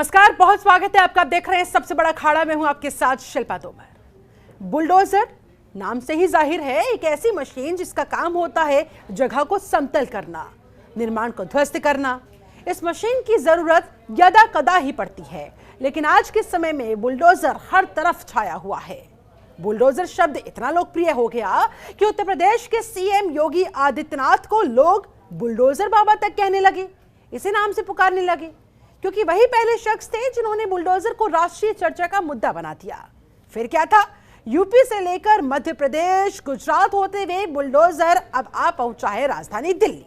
नमस्कार, बहुत स्वागत है आपका। आप देख रहे हैं सबसे बड़ा अखाड़ा। मैं हूं आपके साथ शिल्पा तोमर। बुलडोजर नाम से ही जाहिर है एक ऐसी मशीन जिसका काम होता है जगह को समतल करना, निर्माण को ध्वस्त करना। इस मशीन की जरूरत यदा कदा ही पड़ती है, लेकिन आज के समय में बुलडोजर हर तरफ छाया हुआ है। बुलडोजर शब्द इतना लोकप्रिय हो गया कि उत्तर प्रदेश के सीएम योगी आदित्यनाथ को लोग बुलडोजर बाबा तक कहने लगे, इसी नाम से पुकारने लगे, क्योंकि वही पहले शख्स थे जिन्होंने बुलडोजर को राष्ट्रीय चर्चा का मुद्दा बना दिया। फिर क्या था, यूपी से लेकर मध्य प्रदेश, गुजरात होते हुए बुलडोजर अब आ पहुंचा है राजधानी दिल्ली।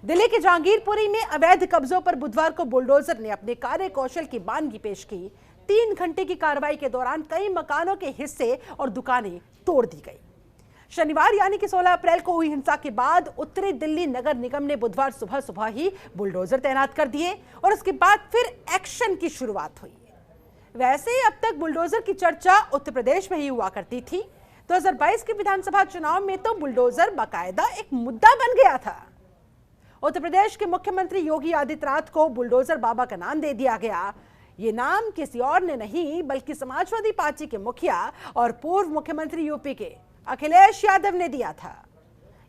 दिल्ली के जहांगीरपुरी में अवैध कब्जों पर बुधवार को बुलडोजर ने अपने कार्य कौशल की बानगी पेश की। 3 घंटे की कार्रवाई के दौरान कई मकानों के हिस्से और दुकानें तोड़ दी गई। शनिवार यानी कि 16 अप्रैल को हुई हिंसा के बाद उत्तरी दिल्ली नगर निगम ने बुधवार सुबह सुबह ही बुलडोजर तैनात कर दिए और उसके बाद फिर एक्शन की शुरुआत हुई। वैसे अब तक बुलडोजर की चर्चा उत्तर प्रदेश में ही हुआ करती थी। 2022 के विधानसभा चुनाव में तो बुलडोजर बाकायदा एक मुद्दा बन गया था। उत्तर प्रदेश के मुख्यमंत्री योगी आदित्यनाथ को बुलडोजर बाबा का नाम दे दिया गया। ये नाम किसी और ने नहीं बल्कि समाजवादी पार्टी के मुखिया और पूर्व मुख्यमंत्री यूपी के अखिलेश यादव ने दिया था।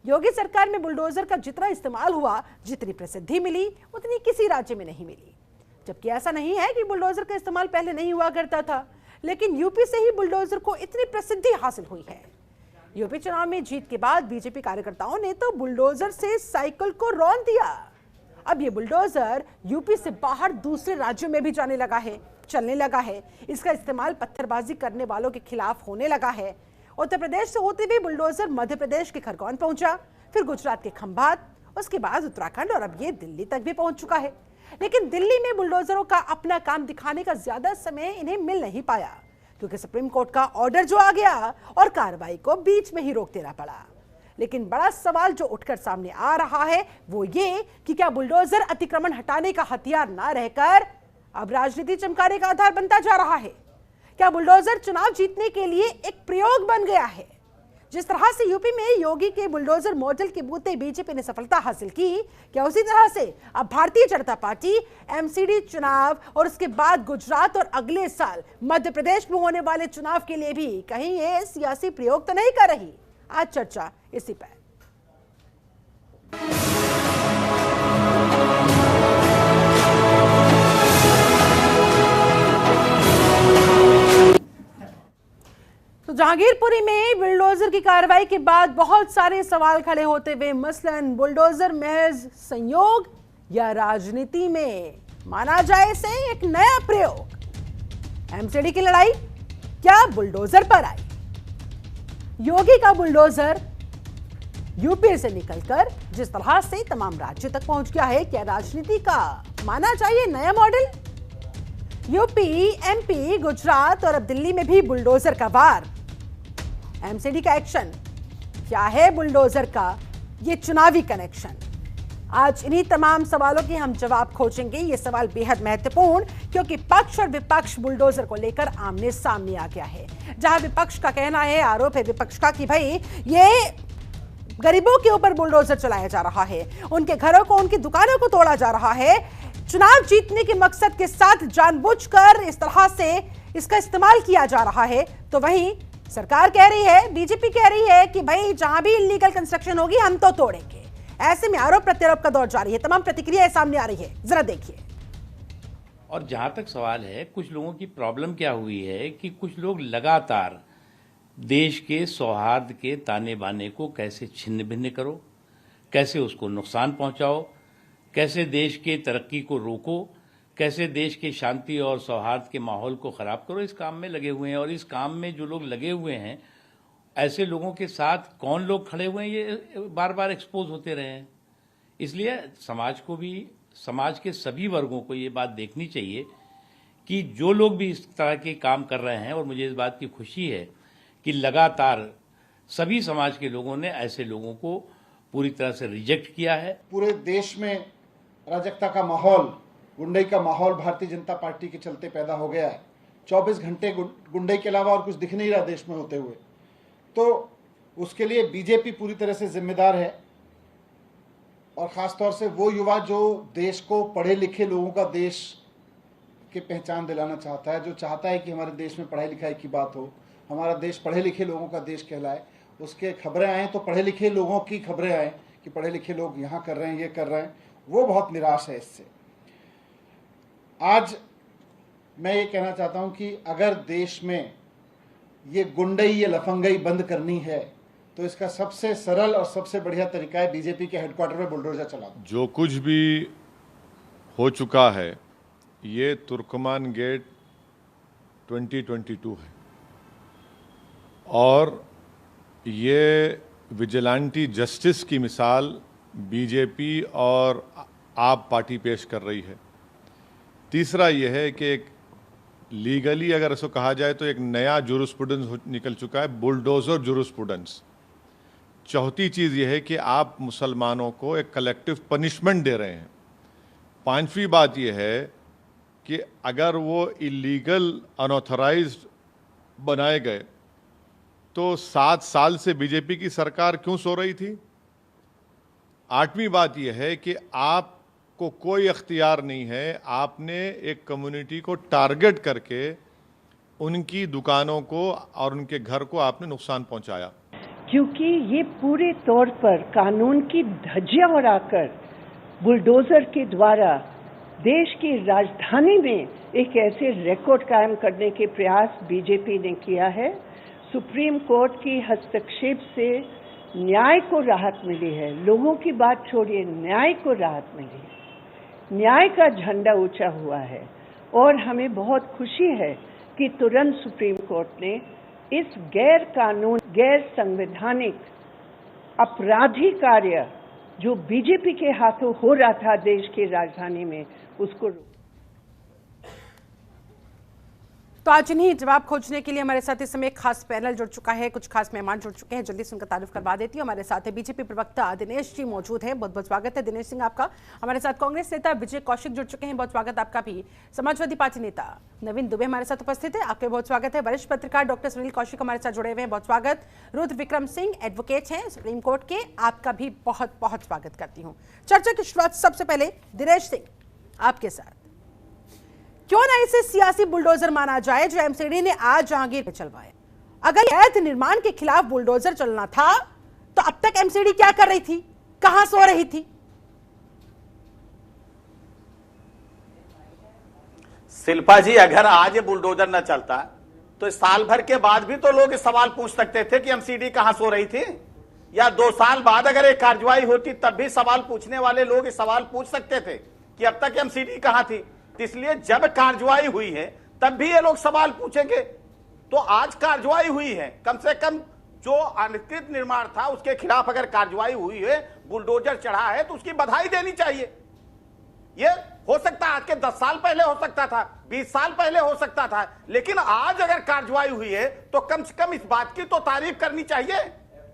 योगी सरकार में बुलडोजर का जितना इस्तेमाल हुआ, जितनी प्रसिद्धि मिली, उतनी किसी राज्य में नहीं मिली। जबकि ऐसा नहीं है कि बुलडोजर का इस्तेमाल पहले नहीं हुआ करता था, लेकिन यूपी से ही बुलडोजर को इतनी प्रसिद्धि हासिल हुई है। यूपी चुनाव में जीत के बाद बीजेपी कार्यकर्ताओं ने तो बुलडोजर से साइकिल को रौंद दिया। अब ये बुलडोजर यूपी से बाहर दूसरे राज्यों में भी जाने लगा है, चलने लगा है। इसका इस्तेमाल पत्थरबाजी करने वालों के खिलाफ होने लगा है। उत्तर प्रदेश से होते हुए बुलडोजर मध्य प्रदेश के खरगोन पहुंचा, फिर गुजरात के खंभात, उसके बाद उत्तराखंड और अब ये दिल्ली तक भी पहुंच चुका है। लेकिन दिल्ली में बुलडोजरों का अपना काम दिखाने का ज्यादा समय इन्हें मिल नहीं पाया, क्योंकि सुप्रीम कोर्ट का ऑर्डर जो आ गया और कार्रवाई को बीच में ही रोक देना पड़ा। लेकिन बड़ा सवाल जो उठकर सामने आ रहा है वो ये कि क्या बुलडोजर अतिक्रमण हटाने का हथियार ना रहकर अब राजनीति चमकाने का आधार बनता जा रहा है? क्या बुलडोजर चुनाव जीतने के लिए एक प्रयोग बन गया है? जिस तरह से यूपी में योगी के बुलडोजर मॉडल के बूते बीजेपी ने सफलता हासिल की, क्या उसी तरह से अब भारतीय जनता पार्टी एमसीडी चुनाव और उसके बाद गुजरात और अगले साल मध्य प्रदेश में होने वाले चुनाव के लिए भी कहीं ये सियासी प्रयोग तो नहीं कर रही? आज चर्चा इसी पर। तो जहांगीरपुरी में बुलडोजर की कार्रवाई के बाद बहुत सारे सवाल खड़े होते हुए, मसलन बुलडोजर महज संयोग या राजनीति में माना जाए इसे एक नया प्रयोग? एमसीडी की लड़ाई क्या बुलडोजर पर आई? योगी का बुलडोजर यूपी से निकलकर जिस तरह से तमाम राज्यों तक पहुंच गया है, क्या राजनीति का माना चाहिए नया मॉडल? यूपी, एमपी, गुजरात और अब दिल्ली में भी बुलडोजर का वार। एमसीडी का एक्शन क्या है बुलडोजर का ये चुनावी कनेक्शन? आज इन्हीं तमाम सवालों के हम जवाब खोजेंगे। ये सवाल बेहद महत्वपूर्ण, क्योंकि पक्ष और विपक्ष बुलडोजर को लेकर आमने सामने आ गया है। जहां विपक्ष का कहना है, आरोप है विपक्ष का कि भाई ये गरीबों के ऊपर बुलडोजर चलाया जा रहा है, उनके घरों को, उनकी दुकानों को तोड़ा जा रहा है, चुनाव जीतने के मकसद के साथ जानबूझकर इस तरह से इसका इस्तेमाल किया जा रहा है। तो वहीं सरकार कह रही है, बीजेपी कह रही है कि भाई जहां भी इलीगल कंस्ट्रक्शन होगी हम तो तोड़ेंगे। ऐसे में आरोप प्रत्यारोप का दौर जारी है, तमाम प्रतिक्रियाएं सामने आ रही है, जरा देखिए। और जहां तक सवाल है, कुछ लोगों की प्रॉब्लम क्या हुई है कि कुछ लोग लगातार देश के सौहार्द के ताने बाने को कैसे छिन्न भिन्न करो, कैसे उसको नुकसान पहुंचाओ, कैसे देश के तरक्की को रोको, कैसे देश के शांति और सौहार्द के माहौल को खराब करो, इस काम में लगे हुए हैं। और इस काम में जो लोग लगे हुए हैं, ऐसे लोगों के साथ कौन लोग खड़े हुए हैं, ये बार बार एक्सपोज होते रहे हैं। इसलिए समाज को भी, समाज के सभी वर्गों को ये बात देखनी चाहिए कि जो लोग भी इस तरह के काम कर रहे हैं, और मुझे इस बात की खुशी है कि लगातार सभी समाज के लोगों ने ऐसे लोगों को पूरी तरह से रिजेक्ट किया है। पूरे देश में अराजकता का माहौल, गुंडई का माहौल भारतीय जनता पार्टी के चलते पैदा हो गया है। 24 घंटे गुंडई के अलावा और कुछ दिख नहीं रहा देश में होते हुए, तो उसके लिए बीजेपी पूरी तरह से जिम्मेदार है। और ख़ास तौर से वो युवा जो देश को पढ़े लिखे लोगों का देश की पहचान दिलाना चाहता है, जो चाहता है कि हमारे देश में पढ़ाई लिखाई की बात हो, हमारा देश पढ़े लिखे लोगों का देश कहलाए, उसके खबरें आएँ तो पढ़े लिखे लोगों की खबरें आएँ कि पढ़े लिखे लोग यहाँ कर रहे हैं, ये कर रहे हैं, वो बहुत निराश है इससे। आज मैं ये कहना चाहता हूँ कि अगर देश में ये गुंडई, ये लफंगई बंद करनी है तो इसका सबसे सरल और सबसे बढ़िया तरीका है बीजेपी के हेडक्वार्टर में बुलडोजर चला दो। जो कुछ भी हो चुका है ये तुर्कमान गेट 2022 है और ये विजिलेंटी जस्टिस की मिसाल बीजेपी और आप पार्टी पेश कर रही है। तीसरा यह है कि एक लीगली अगर इसको कहा जाए तो एक नया जुरिस्प्रूडेंस निकल चुका है, बुलडोजर जुरिस्प्रूडेंस। चौथी चीज़ यह है कि आप मुसलमानों को एक कलेक्टिव पनिशमेंट दे रहे हैं। पांचवी बात यह है कि अगर वो इलीगल अनऑथराइज्ड बनाए गए तो 7 साल से बीजेपी की सरकार क्यों सो रही थी। आठवीं बात यह है कि आपको कोई अख्तियार नहीं है, आपने एक कम्युनिटी को टारगेट करके उनकी दुकानों को और उनके घर को आपने नुकसान पहुंचाया। क्योंकि ये पूरे तौर पर कानून की धज्जियां उड़ाकर बुलडोजर के द्वारा देश की राजधानी में एक ऐसे रिकॉर्ड कायम करने के प्रयास बीजेपी ने किया है। सुप्रीम कोर्ट की हस्तक्षेप से न्याय को राहत मिली है। लोगों की बात छोड़िए, न्याय को राहत मिली है। न्याय का झंडा ऊंचा हुआ है और हमें बहुत खुशी है कि तुरंत सुप्रीम कोर्ट ने इस गैर कानून, गैर संवैधानिक अपराधी कार्य जो बीजेपी के हाथों हो रहा था देश की राजधानी में, उसको। तो आज इन्हीं जवाब खोजने के लिए हमारे साथ इस समय एक खास पैनल जुड़ चुका है, कुछ खास मेहमान जुड़ चुके हैं। जल्दी से उनका तारुफ करवा देती हूँ। हमारे साथ है बीजेपी प्रवक्ता दिनेश जी मौजूद हैं, बहुत बहुत स्वागत है दिनेश सिंह आपका। हमारे साथ कांग्रेस नेता विजय कौशिक जुड़ चुके हैं, बहुत स्वागत आपका भी। समाजवादी पार्टी नेता नवीन दुबे हमारे साथ उपस्थित है, आपके बहुत स्वागत है। वरिष्ठ पत्रकार डॉक्टर सुनील कौशिक हमारे साथ जुड़े हुए हैं, बहुत स्वागत। रुद्र विक्रम सिंह एडवोकेट हैं सुप्रीम कोर्ट के, आपका भी बहुत बहुत स्वागत करती हूँ। चर्चा की शुरुआत सबसे पहले दिनेश सिंह आपके साथ। क्यों ना इसे सियासी बुलडोजर माना जाए जो एमसीडी ने आज जहांगीर में चलवाए। अगर अवैध निर्माण के खिलाफ बुलडोजर चलना था तो अब तक एमसीडी क्या कर रही थी, कहां सो रही थी? शिल्पा जी, अगर आज ये बुलडोजर न चलता तो साल भर के बाद भी तो लोग सवाल पूछ सकते थे कि एमसीडी कहां सो रही थी, या 2 साल बाद अगर एक कार्रवाई होती तब भी सवाल पूछने वाले लोग सवाल पूछ सकते थे कि अब तक एमसीडी कहां थी। इसलिए जब कार्रवाई हुई है तब भी ये लोग सवाल पूछेंगे। तो आज कार्रवाई हुई है, कम से कम जो अनिश्चित निर्माण था उसके खिलाफ अगर कार्रवाई हुई है, बुलडोजर चढ़ा है तो उसकी बधाई देनी चाहिए। ये हो सकता है आज के 10 साल पहले हो सकता था, 20 साल पहले हो सकता था, लेकिन आज अगर कार्रवाई हुई है तो कम से कम इस बात की तो तारीफ करनी चाहिए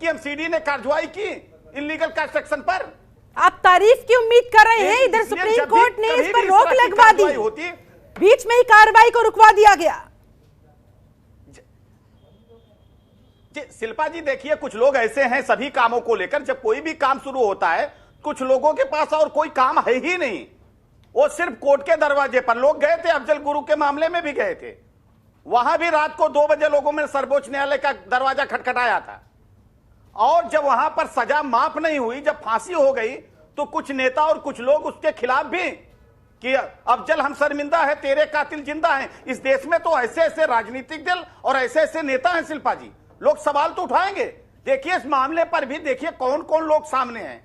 कि एमसीडी ने कार्रवाई की इलीगल कंस्ट्रक्शन पर। आप तारीफ की उम्मीद कर रहे हैं, इधर सुप्रीम कोर्ट ने इस पर रोक लगवा दी, बीच में ही कार्रवाई को रुकवा दिया गया। शिल्पा जी देखिए, कुछ लोग ऐसे हैं सभी कामों को लेकर, जब कोई भी काम शुरू होता है कुछ लोगों के पास और कोई काम है ही नहीं, वो सिर्फ कोर्ट के दरवाजे पर। लोग गए थे अफजल गुरु के मामले में भी गए थे, वहां भी रात को 2 बजे लोगों ने सर्वोच्च न्यायालय का दरवाजा खटखटाया था। और जब वहां पर सजा माफ नहीं हुई, जब फांसी हो गई, तो कुछ नेता और कुछ लोग उसके खिलाफ भी कि अफजल हम शर्मिंदा है, तेरे कातिल जिंदा हैं। इस देश में तो ऐसे ऐसे राजनीतिक दल और ऐसे ऐसे नेता हैं शिल्पा जी, लोग सवाल तो उठाएंगे। देखिए इस मामले पर भी देखिए कौन कौन लोग सामने हैं।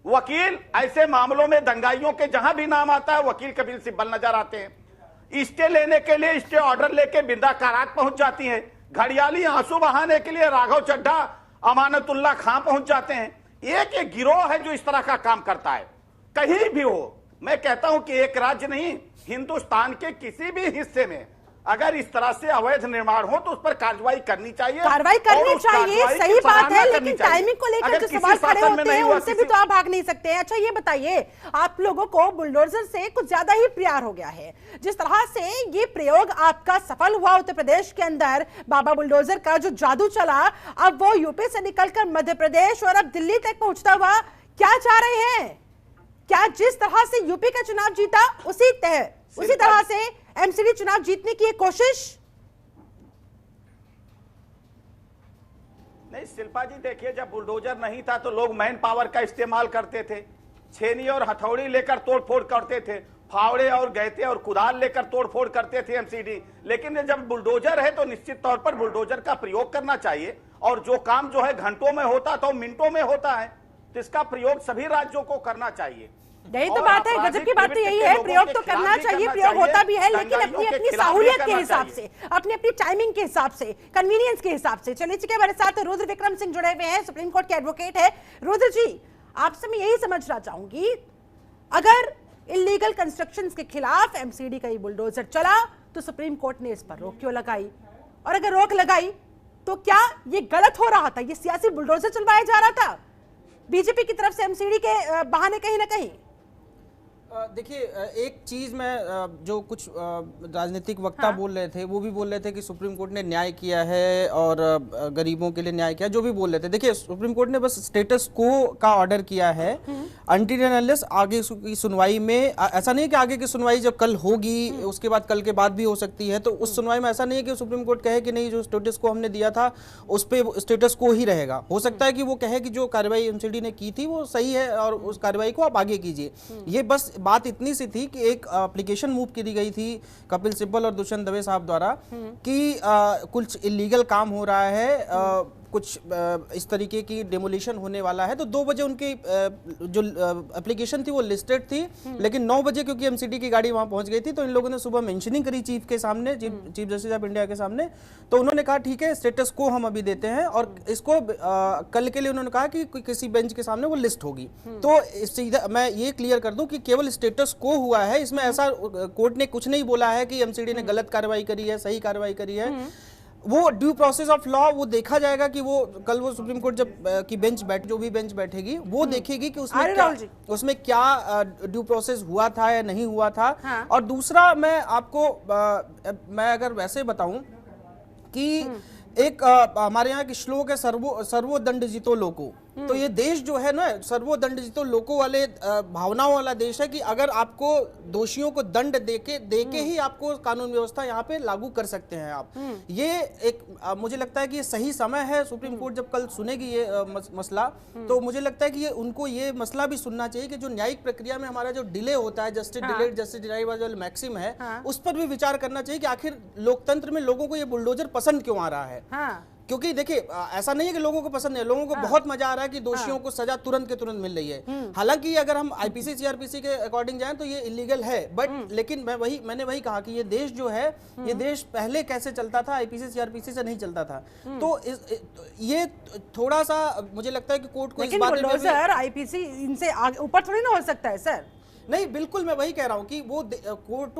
वकील, ऐसे मामलों में दंगाइयों के जहां भी नाम आता है वकील कपिल सिब्बल नजर आते हैं। स्टे लेने के लिए स्टे ऑर्डर लेके बिंदा कारात पहुंच जाती है। घड़ियाली आंसू बहाने के लिए राघव चड्ढा, अमानतुल्लाह खां पहुंच जाते हैं। एक गिरोह है जो इस तरह का काम करता है, कहीं भी हो। मैं कहता हूं कि एक राज्य नहीं, हिंदुस्तान के किसी भी हिस्से में अगर इस तरह से अवैध निर्माण हो तो उस पर कार्रवाई करनी चाहिए, कार्रवाई करनी चाहिए, सही बात है। लेकिन टाइमिंग को लेकर जो सवाल खड़े होते हैं उनसे भी तो आप भाग नहीं सकते हैं। अच्छा ये बताइए, आप लोगों को बुलडोजर से कुछ ज्यादा ही प्यार हो गया है। जिस तरह से ये प्रयोग आपका सफल हुआ उत्तर प्रदेश के अंदर, बाबा बुलडोजर का जो जादू चला, अब वो यूपी से निकलकर मध्य प्रदेश और अब दिल्ली तक पहुंचता हुआ, क्या चाह रहे हैं? क्या जिस तरह से यूपी का चुनाव जीता उसी तरह से एमसीडी चुनाव जीतने की एक कोशिश? नहीं शिल्पा जी, देखिए जब बुलडोजर नहीं था तो लोग मैन पावर का इस्तेमाल करते थे, छेनी और हथौड़ी लेकर तोड़फोड़ करते थे, फावड़े और गैते और कुदाल लेकर तोड़फोड़ करते थे एमसीडी। लेकिन जब बुलडोजर है तो निश्चित तौर पर बुलडोजर का प्रयोग करना चाहिए, और जो काम जो है घंटों में होता तो मिनटों में होता है, तो इसका प्रयोग सभी राज्यों को करना चाहिए। यही तो बात है, गजब की बात तो यही है, प्रयोग तो करना चाहिए, प्रयोग होता भी है, लेकिन अपनी अपनी सहूलियत के हिसाब से, अपनी अपनी टाइमिंग के हिसाब से, कन्वीनियंस के हिसाब से। चलिए ठीक है, हमारे साथ रुद्र विक्रम सिंह जुड़े हुए हैं, सुप्रीम कोर्ट के एडवोकेट है। रुद्र जी, आपसे मैं यही समझना चाहूंगी, अगर इलीगल कंस्ट्रक्शंस के खिलाफ एमसीडी का ये बुलडोजर चला तो सुप्रीम कोर्ट ने इस पर रोक क्यों लगाई? और अगर रोक लगाई तो क्या ये गलत हो रहा था, ये सियासी बुलडोजर चलवाया जा रहा था बीजेपी की तरफ से एमसीडी के बहाने कहीं ना कहीं? देखिए, एक चीज़ मैं जो कुछ राजनीतिक वक्ता बोल रहे थे, वो भी बोल रहे थे कि सुप्रीम कोर्ट ने न्याय किया है और गरीबों के लिए न्याय किया, जो भी बोल रहे थे। देखिए, सुप्रीम कोर्ट ने बस स्टेटस को का ऑर्डर किया है अनटिल एंड अनलेस आगे की सुनवाई में, ऐसा नहीं है कि आगे की सुनवाई जब कल होगी उसके बाद कल के बाद भी हो सकती है, तो उस सुनवाई में ऐसा नहीं है कि सुप्रीम कोर्ट कहे कि नहीं जो स्टेटस को हमने दिया था उस पर स्टेटस को ही रहेगा। हो सकता है कि वो कहे कि जो कार्रवाई एमसीडी ने की थी वो सही है और उस कार्रवाई को आप आगे कीजिए। ये बस बात इतनी सी थी कि एक एप्लीकेशन मूव की गई थी कपिल सिब्बल और दुष्यंत दवे साहब द्वारा कि कुछ इलीगल काम हो रहा है, कुछ इस तरीके की डेमोलिशन होने वाला है, तो 2 बजे उनकी जो एप्लीकेशन थी वो लिस्टेड थी, लेकिन 9 बजे क्योंकि एमसीडी की गाड़ी वहां पहुंच गई थी तो इन लोगों ने सुबह मेंशनिंग करी चीफ के सामने, चीफ जस्टिस ऑफ इंडिया के सामने, तो उन्होंने कहा ठीक है स्टेटस को हम अभी देते हैं और इसको कल के लिए उन्होंने कहा कि किसी बेंच के सामने वो लिस्ट होगी। तो सीधा मैं ये क्लियर कर दूं कि केवल स्टेटस को हुआ है, इसमें ऐसा कोर्ट ने कुछ नहीं बोला है कि एमसीडी ने गलत कार्रवाई करी है, सही कार्रवाई करी है। वो ड्यू प्रोसेस ऑफ लॉ वो देखा जाएगा कि वो कल वो सुप्रीम कोर्ट जब की बेंच जो भी बेंच बैठेगी वो देखेगी कि उसमें क्या ड्यू प्रोसेस हुआ था या नहीं हुआ था। हाँ। और दूसरा मैं आपको मैं अगर वैसे बताऊं कि एक हमारे यहाँ की श्लोक है सर्वोदंड जितो लोको, तो ये देश जो है ना सर्वोदंड जितो लोको वाले भावनाओं वाला देश है कि अगर आपको दोषियों को दंड देके ही आपको कानून व्यवस्था यहाँ पे लागू कर सकते हैं आप। ये एक मुझे लगता है कि ये सही समय है, सुप्रीम कोर्ट जब कल सुनेगी ये मसला, तो मुझे लगता है कि ये उनको ये मसला भी सुनना चाहिए कि जो न्यायिक प्रक्रिया में हमारा जो डिले होता है, जस्टिस डिलेड जस्टिस डिनाइड वाला जो मैक्सिम है, उस पर भी विचार करना चाहिए कि आखिर लोकतंत्र में लोगों को ये बुलडोजर पसंद क्यों आ रहा है। क्योंकि देखिए ऐसा नहीं है कि लोगों को पसंद नहीं है, लोगों को बहुत मजा आ रहा है कि दोषियों को सजा तुरंत के तुरंत मिल रही है। हालांकि अगर हम आईपीसी सीआरपीसी के अकॉर्डिंग जाएं तो ये इलीगल है, बट लेकिन मैंने वही कहा कि ये देश जो है ये देश पहले कैसे चलता था, आईपीसी सीआरपीसी से नहीं चलता था। तो ये थोड़ा सा मुझे लगता है कि कोर्ट को इस बात में आईपीसी इनसे ऊपर थोड़ी ना हो सकता है सर। नहीं, बिल्कुल मैं वही कह रहा हूं कि वो कोर्ट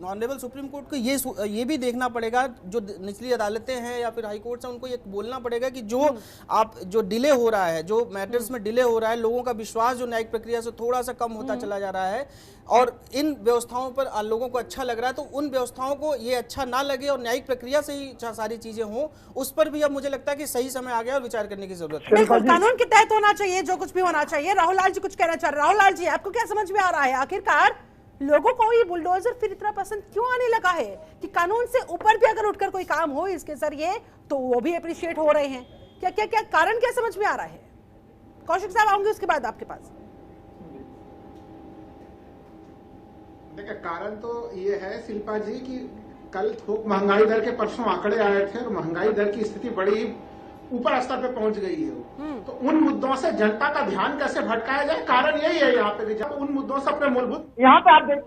ऑनरेबल सुप्रीम कोर्ट को ये भी देखना पड़ेगा, जो निचली अदालतें हैं या फिर हाई कोर्ट से उनको ये बोलना पड़ेगा कि जो डिले हो रहा है, जो मैटर्स में डिले हो रहा है, लोगों का विश्वास जो न्यायिक प्रक्रिया से थोड़ा सा कम होता चला जा रहा है और इन व्यवस्थाओं पर लोगों को अच्छा लग रहा है, तो उन व्यवस्थाओं को ये अच्छा ना लगे और न्यायिक प्रक्रिया से ही सारी चीजें हों, उस पर भी अब मुझे लगता है कि सही समय आ गया और विचार करने की जरूरत है। बिल्कुल कानून के तहत होना चाहिए, जो कुछ भी होना चाहिए। राहुल लाल जी कुछ कहना चाह रहे हैं। राहुल लाल जी, आपको क्या समझ में आ रहा है, आखिरकार लोगों को ये बुलडोजर फिर इतना पसंद क्यों आने लगा है कि कानून से ऊपर भी अगर उठकर कोई काम हो इसके जरिए तो वो भी अप्रिशिएट हो रहे हैं? क्या क्या क्या कारण क्या समझ में आ रहा है? कौशिक साहब आऊंगे उसके बाद आपके पास। देखिए, कारण तो ये है शिल्पा जी कि कल थोक महंगाई दर के परसों आंकड़े आए थे और महंगाई दर की स्थिति बड़ी ऊपर स्तर पे पहुंच गई है। तो उन मुद्दों से जनता का ध्यान कैसे भटकाया जाए, कारण यही है यहाँ पे भी, जब उन मुद्दों से अपने मूलभूत यहाँ पे आप देखिए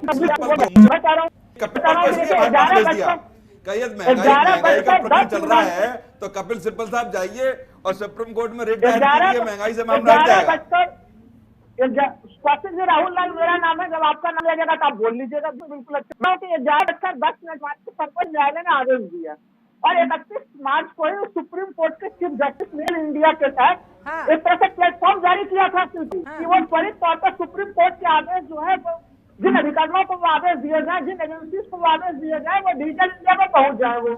महंगाई का प्रकरण चल रहा है तो कपिल सिब्बल साहब जाइए और सुप्रीम कोर्ट में रिट दायर कीजिए, महंगाई से मामला हट जाएगा। कौशिक जी, राहुल लाल मेरा नाम है, जब आपका नाम लिया जाएगा तो आप बोल लीजिएगा। बिल्कुल अच्छा, 11:10 पर न्यायालय ने आदेश दिया और 31 मार्च को ही सुप्रीम कोर्ट के चीफ जस्टिस ने इंडिया के तहत एक तरह से प्लेटफॉर्म जारी किया था कि वो त्वरित तौर पर सुप्रीम कोर्ट के आदेश जो है जिन अधिकारियों को वो आदेश दिए जाए, जिन एजेंसीज को वो आदेश दिए जाए, वो डिजिटल इंडिया में पहुंच जाए। वो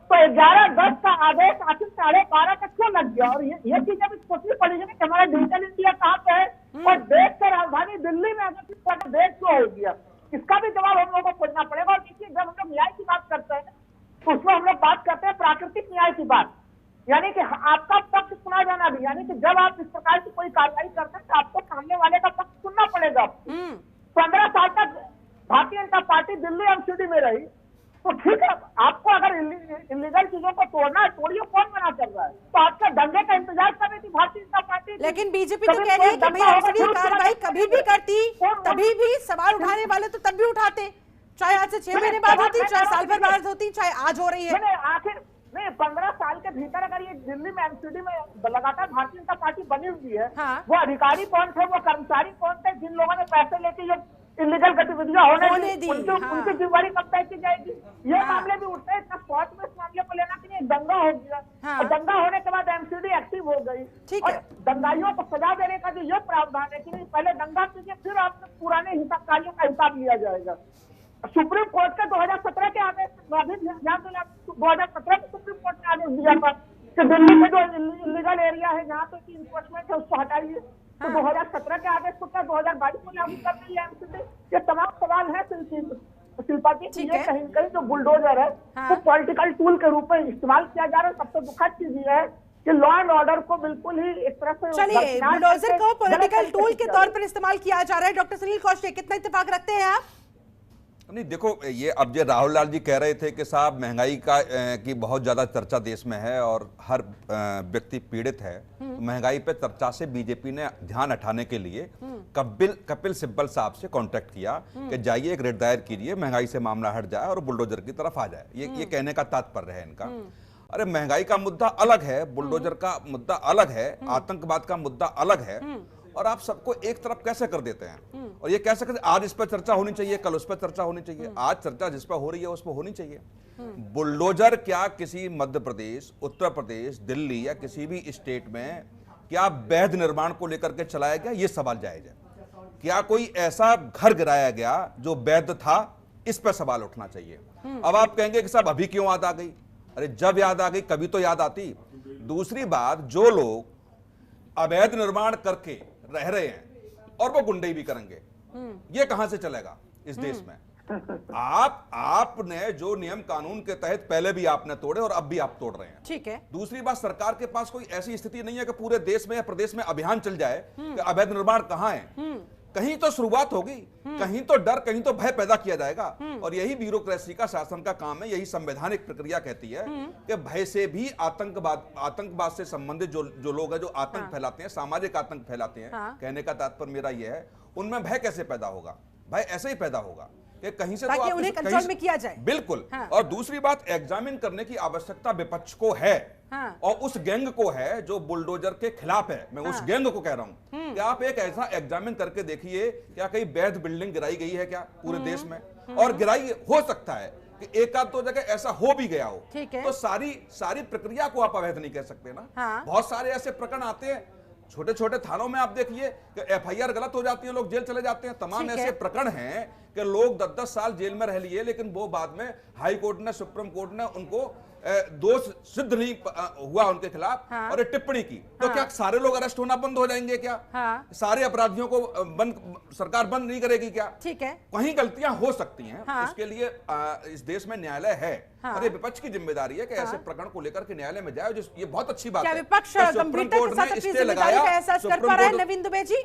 तो 11:10 का आदेश आखिर 12:30 तक क्यों लग गया? और ये चीजें भी सोचनी पड़ेगी कि हमारा डिजिटल इंडिया कहाँ पे है और देश का राजधानी दिल्ली में देश क्यों हो गया, इसका भी जवाब हम लोगों को खोजना पड़ेगा। और देखिए, जब आपका पक्ष सुना जाना भी, यानी कि जब आप इस प्रकार की कोई कार्रवाई करते हैं तो आपको सामने वाले का पक्ष सुनना पड़ेगा। 15 साल तक भारतीय जनता पार्टी दिल्ली एमसीडी में रही, तो ठीक है, आपको अगर इलीगल चीजों को तोड़ना है तोड़िए, कौन मना कर रहा है? तो आपका दंगे का इंतजार कर रही थी भारतीय जनता पार्टी। लेकिन बीजेपी तो कह रही है कि भाई एमसीडी कार्रवाई कभी भी करती, तभी भी सवाल उठाने वाले तो तब भी उठाते, चाहे आज से 6 महीने बाद होती, चाहे साल भर बाद होती, चाहे आज हो रही है। आखिर नहीं, 15 साल के भीतर अगर ये दिल्ली में एमसीडी में लगातार भारतीय जनता पार्टी बनी हुई है, वो अधिकारी कौन थे, वो कर्मचारी कौन थे, जिन लोगों ने पैसे लेके जो इलीगल गतिविधियां होने दी, उनकी जिम्मेदारी कब तय की जाएगी? ये मामले भी उठते हैं। इतना स्पॉट में इस मामले को लेना कि नहीं, दंगा हो गया और दंगा होने के बाद एमसीडी एक्टिव हो गई, और दंगाइयों को सजा देने का जो ये प्रावधान है कि नहीं, पहले दंगा कीजिए, फिर आप पुराने हिंसाकारियों का हिसाब लिया जाएगा। सुप्रीम कोर्ट के 2017 के आदेश, 2017 के सुप्रीम कोर्ट ने आदेश दिया था कि दिल्ली में जो इलीगल एरिया है जहाँ पे की इन्फोर्समेंट है उसको हटाइए, तो 2017 के आदेश को क्या 2022 में लागू कर रही है एमसीडी? ये तमाम सवाल है शिल्पा जी, ये कहीं कहीं जो बुलडोजर है वो पॉलिटिकल टूल के रूप में इस्तेमाल किया जा रहा है। सबसे दुखद चीज ये है कि लॉ एंड ऑर्डर को बिल्कुल ही एक तरह से, चलिए, बुलडोजर को पॉलिटिकल टूल के तौर पर इस्तेमाल किया जा रहा है। डॉक्टर सुनील कौशिक, कितना इत्तेफाक रखते हैं आप? नहीं, देखो, ये अब जो राहुल लाल जी कह रहे थे कि साहब महंगाई की बहुत ज्यादा चर्चा देश में है और हर व्यक्ति पीड़ित है, तो महंगाई पे चर्चा से बीजेपी ने ध्यान हटाने के लिए कपिल सिब्बल साहब से कांटेक्ट किया कि जाइए, एक रिट दायर कीजिए, महंगाई से मामला हट जाए और बुलडोजर की तरफ आ जाए। ये कहने का तात्पर्य है इनका। अरे महंगाई का मुद्दा अलग है, बुलडोजर का मुद्दा अलग है, आतंकवाद का मुद्दा अलग है, और आप सबको एक तरफ कैसे कर देते हैं? और ये कैसे करते, आज इस पर चर्चा होनी चाहिए, कल उस पर चर्चा होनी चाहिए। आज चर्चा जिस पर हो रही है उस पर होनी चाहिए। बुलडोजर क्या किसी मध्य प्रदेश, उत्तर प्रदेश, दिल्ली या किसी भी स्टेट में क्या वैध निर्माण को लेकर के चलाया गया? ये सवाल जायज है। क्या कोई ऐसा घर गिराया गया जो वैध था? इस पर सवाल उठना चाहिए। अब आप कहेंगे कि साहब अभी क्यों याद आ गई? अरे जब याद आ गई कभी तो याद आती। दूसरी बात, जो लोग अवैध निर्माण करके रह रहे हैं और वो गुंडई भी करेंगे, ये कहां से चलेगा इस देश में? आपने जो नियम कानून के तहत पहले भी आपने तोड़े और अब भी आप तोड़ रहे हैं। ठीक है। दूसरी बात, सरकार के पास कोई ऐसी स्थिति नहीं है कि पूरे देश में या प्रदेश में अभियान चल जाए कि अवैध निर्माण कहां है। कहीं तो शुरुआत होगी, कहीं तो डर, कहीं तो भय पैदा किया जाएगा, और यही ब्यूरोक्रेसी का, शासन का काम है। यही संवैधानिक प्रक्रिया कहती है कि भय से भी आतंकवाद से संबंधित जो लोग हैं, जो आतंक फैलाते हैं, सामाजिक आतंक फैलाते हैं, कहने का तात्पर्य मेरा यह है, उनमें भय कैसे पैदा होगा? भय ऐसे ही पैदा होगा कि कहीं से तो उन्हें कंट्रोल में किया जाए। बिल्कुल। और दूसरी बात, एग्जामिन करने की आवश्यकता विपक्ष को है, और उस गैंग को है जो बुलडोजर के खिलाफ है। मैं उस गैंग को कह रहा हूं कि आप एक ऐसा एग्जामिन करके देखिए, क्या कहीं वैध बिल्डिंग गिराई गई है क्या पूरे देश में? और गिराई हो सकता है कि एक आध दो जगह ऐसा हो भी गया हो, तो सारी प्रक्रिया को आप अवैध नहीं कह सकते ना। बहुत सारे ऐसे प्रकरण आते हैं छोटे छोटे थानों में, आप देखिए कि एफआईआर गलत हो जाती है, लोग जेल चले जाते हैं। तमाम ऐसे प्रकरण हैं कि लोग 10-10 साल जेल में रह लिए, लेकिन वो बाद में हाई कोर्ट ने, सुप्रीम कोर्ट ने उनको दोष सिद्ध नहीं हुआ उनके खिलाफ, और टिप्पणी की। तो क्या सारे लोग अरेस्ट होना बंद हो जाएंगे क्या? सारे अपराधियों को सरकार बंद नहीं करेगी क्या? ठीक है, कहीं गलतियां हो सकती हैं, उसके लिए इस देश में न्यायालय है। अरे विपक्ष की जिम्मेदारी है कि ऐसे प्रकरण को लेकर के न्यायालय में जाए। ये बहुत अच्छी बात है। विपक्ष गंभीरता के साथ अपनी जिम्मेदारी का एहसास कर पा रहा है। नवीन दुबे जी,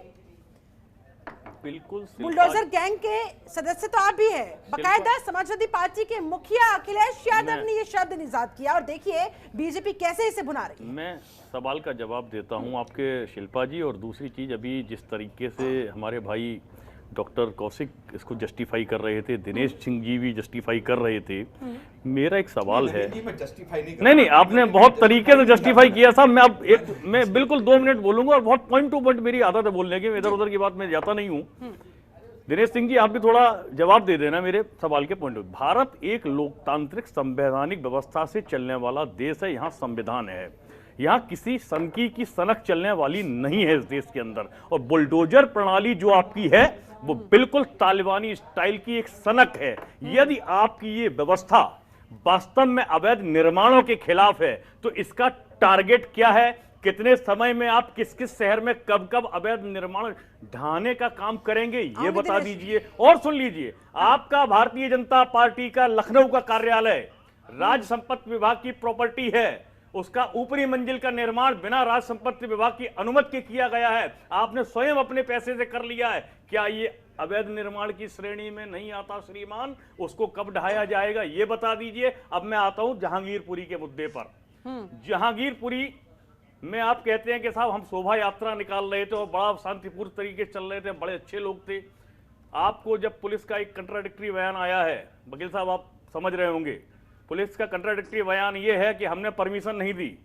बिल्कुल, बुलडोजर गैंग के सदस्य तो आप भी हैं, बकायदा समाजवादी पार्टी के मुखिया अखिलेश यादव ने ये शब्द निजात किया, और देखिए बीजेपी कैसे इसे भुना रही है। मैं सवाल का जवाब देता हूं आपके शिल्पा जी। और दूसरी चीज, अभी जिस तरीके से हमारे भाई डॉक्टर कौशिक इसको जस्टिफाई कर रहे थे, दिनेश सिंह जी भी जस्टिफाई कर रहे थे, मेरा एक सवाल है। नहीं, आपने बहुत तरीके से जस्टिफाई किया साहब। मैं बिल्कुल 2 मिनट बोलूंगा, और बहुत पॉइंट टू पॉइंट मेरी आदत है बोलने की, इधर उधर की बात में जाता नहीं हूं। दिनेश सिंह जी, आप भी थोड़ा जवाब दे देना मेरे सवाल के पॉइंट। भारत एक लोकतांत्रिक संवैधानिक व्यवस्था से चलने वाला देश है। यहाँ संविधान है, यहाँ किसी सनकी की सनक चलने वाली नहीं है इस देश के अंदर। और बुलडोजर प्रणाली जो आपकी है वो बिल्कुल तालिबानी स्टाइल की एक सनक है। यदि आपकी ये व्यवस्था वास्तव में अवैध निर्माणों के खिलाफ है, तो इसका टारगेट क्या है? कितने समय में आप किस किस शहर में कब कब अवैध निर्माण ढाने का काम करेंगे, ये बता दीजिए। और सुन लीजिए, आपका भारतीय जनता पार्टी का लखनऊ का कार्यालय राज्य संपत्ति विभाग की प्रॉपर्टी है, उसका ऊपरी मंजिल का निर्माण बिना राज संपत्ति विभाग की अनुमति के किया गया है। आपने स्वयं अपने पैसे से कर लिया है। क्या ये अवैध निर्माण की श्रेणी में नहीं आता श्रीमान? उसको कब ढाया जाएगा ये बता दीजिए। अब मैं आता हूं जहांगीरपुरी के मुद्दे पर। जहांगीरपुरी में आप कहते हैं कि साहब हम शोभा यात्रा निकाल रहे थे और बड़ा शांतिपूर्ण तरीके से चल रहे थे, बड़े अच्छे लोग थे। आपको जब पुलिस का एक कंट्राडिक्टरी बयान आया है, वकील साहब आप समझ रहे होंगे, पुलिस का कंट्राडिक्टरी बयान यह है कि हमने परमिशन नहीं दी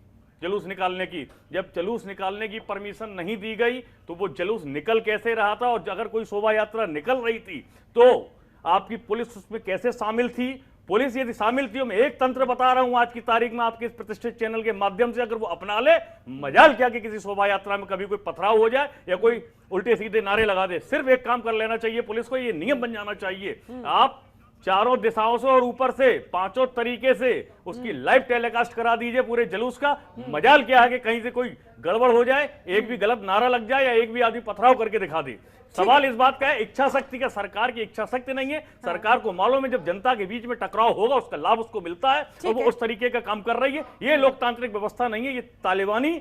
जुलूस निकालने की। जब जुलूस निकालने की परमिशन नहीं दी गई तो वो जुलूस निकल कैसे रहा था? और अगर कोई शोभा यात्रा निकल रही थी तो आपकी पुलिस उसमें कैसे शामिल थी? पुलिस यदि शामिल थी, मैं एक तंत्र बता रहा हूं आज की तारीख में आपके इस प्रतिष्ठित चैनल के माध्यम से, अगर वो अपना ले, मजाल क्या कि किसी शोभा यात्रा में कभी कोई पथराव हो जाए या कोई उल्टे सीधे नारे लगा दे। सिर्फ एक काम कर लेना चाहिए पुलिस को, ये नियम बन जाना चाहिए, आप चारों दिशाओं से और ऊपर से पांचों तरीके से उसकी लाइव टेलीकास्ट करा दीजिए पूरे जुलूस का। मजाल क्या है कि कहीं से कोई गड़बड़ हो जाए, एक भी गलत नारा लग जाए या एक भी आदमी पथराव करके दिखा दे। सवाल इस बात का है, इच्छा शक्ति का, सरकार की इच्छा शक्ति नहीं है। सरकार को मालूम है जब जनता के बीच में टकराव होगा उसका लाभ उसको मिलता है और वो उस तरीके का काम कर रही है। ये लोकतांत्रिक व्यवस्था नहीं है, ये तालिबानी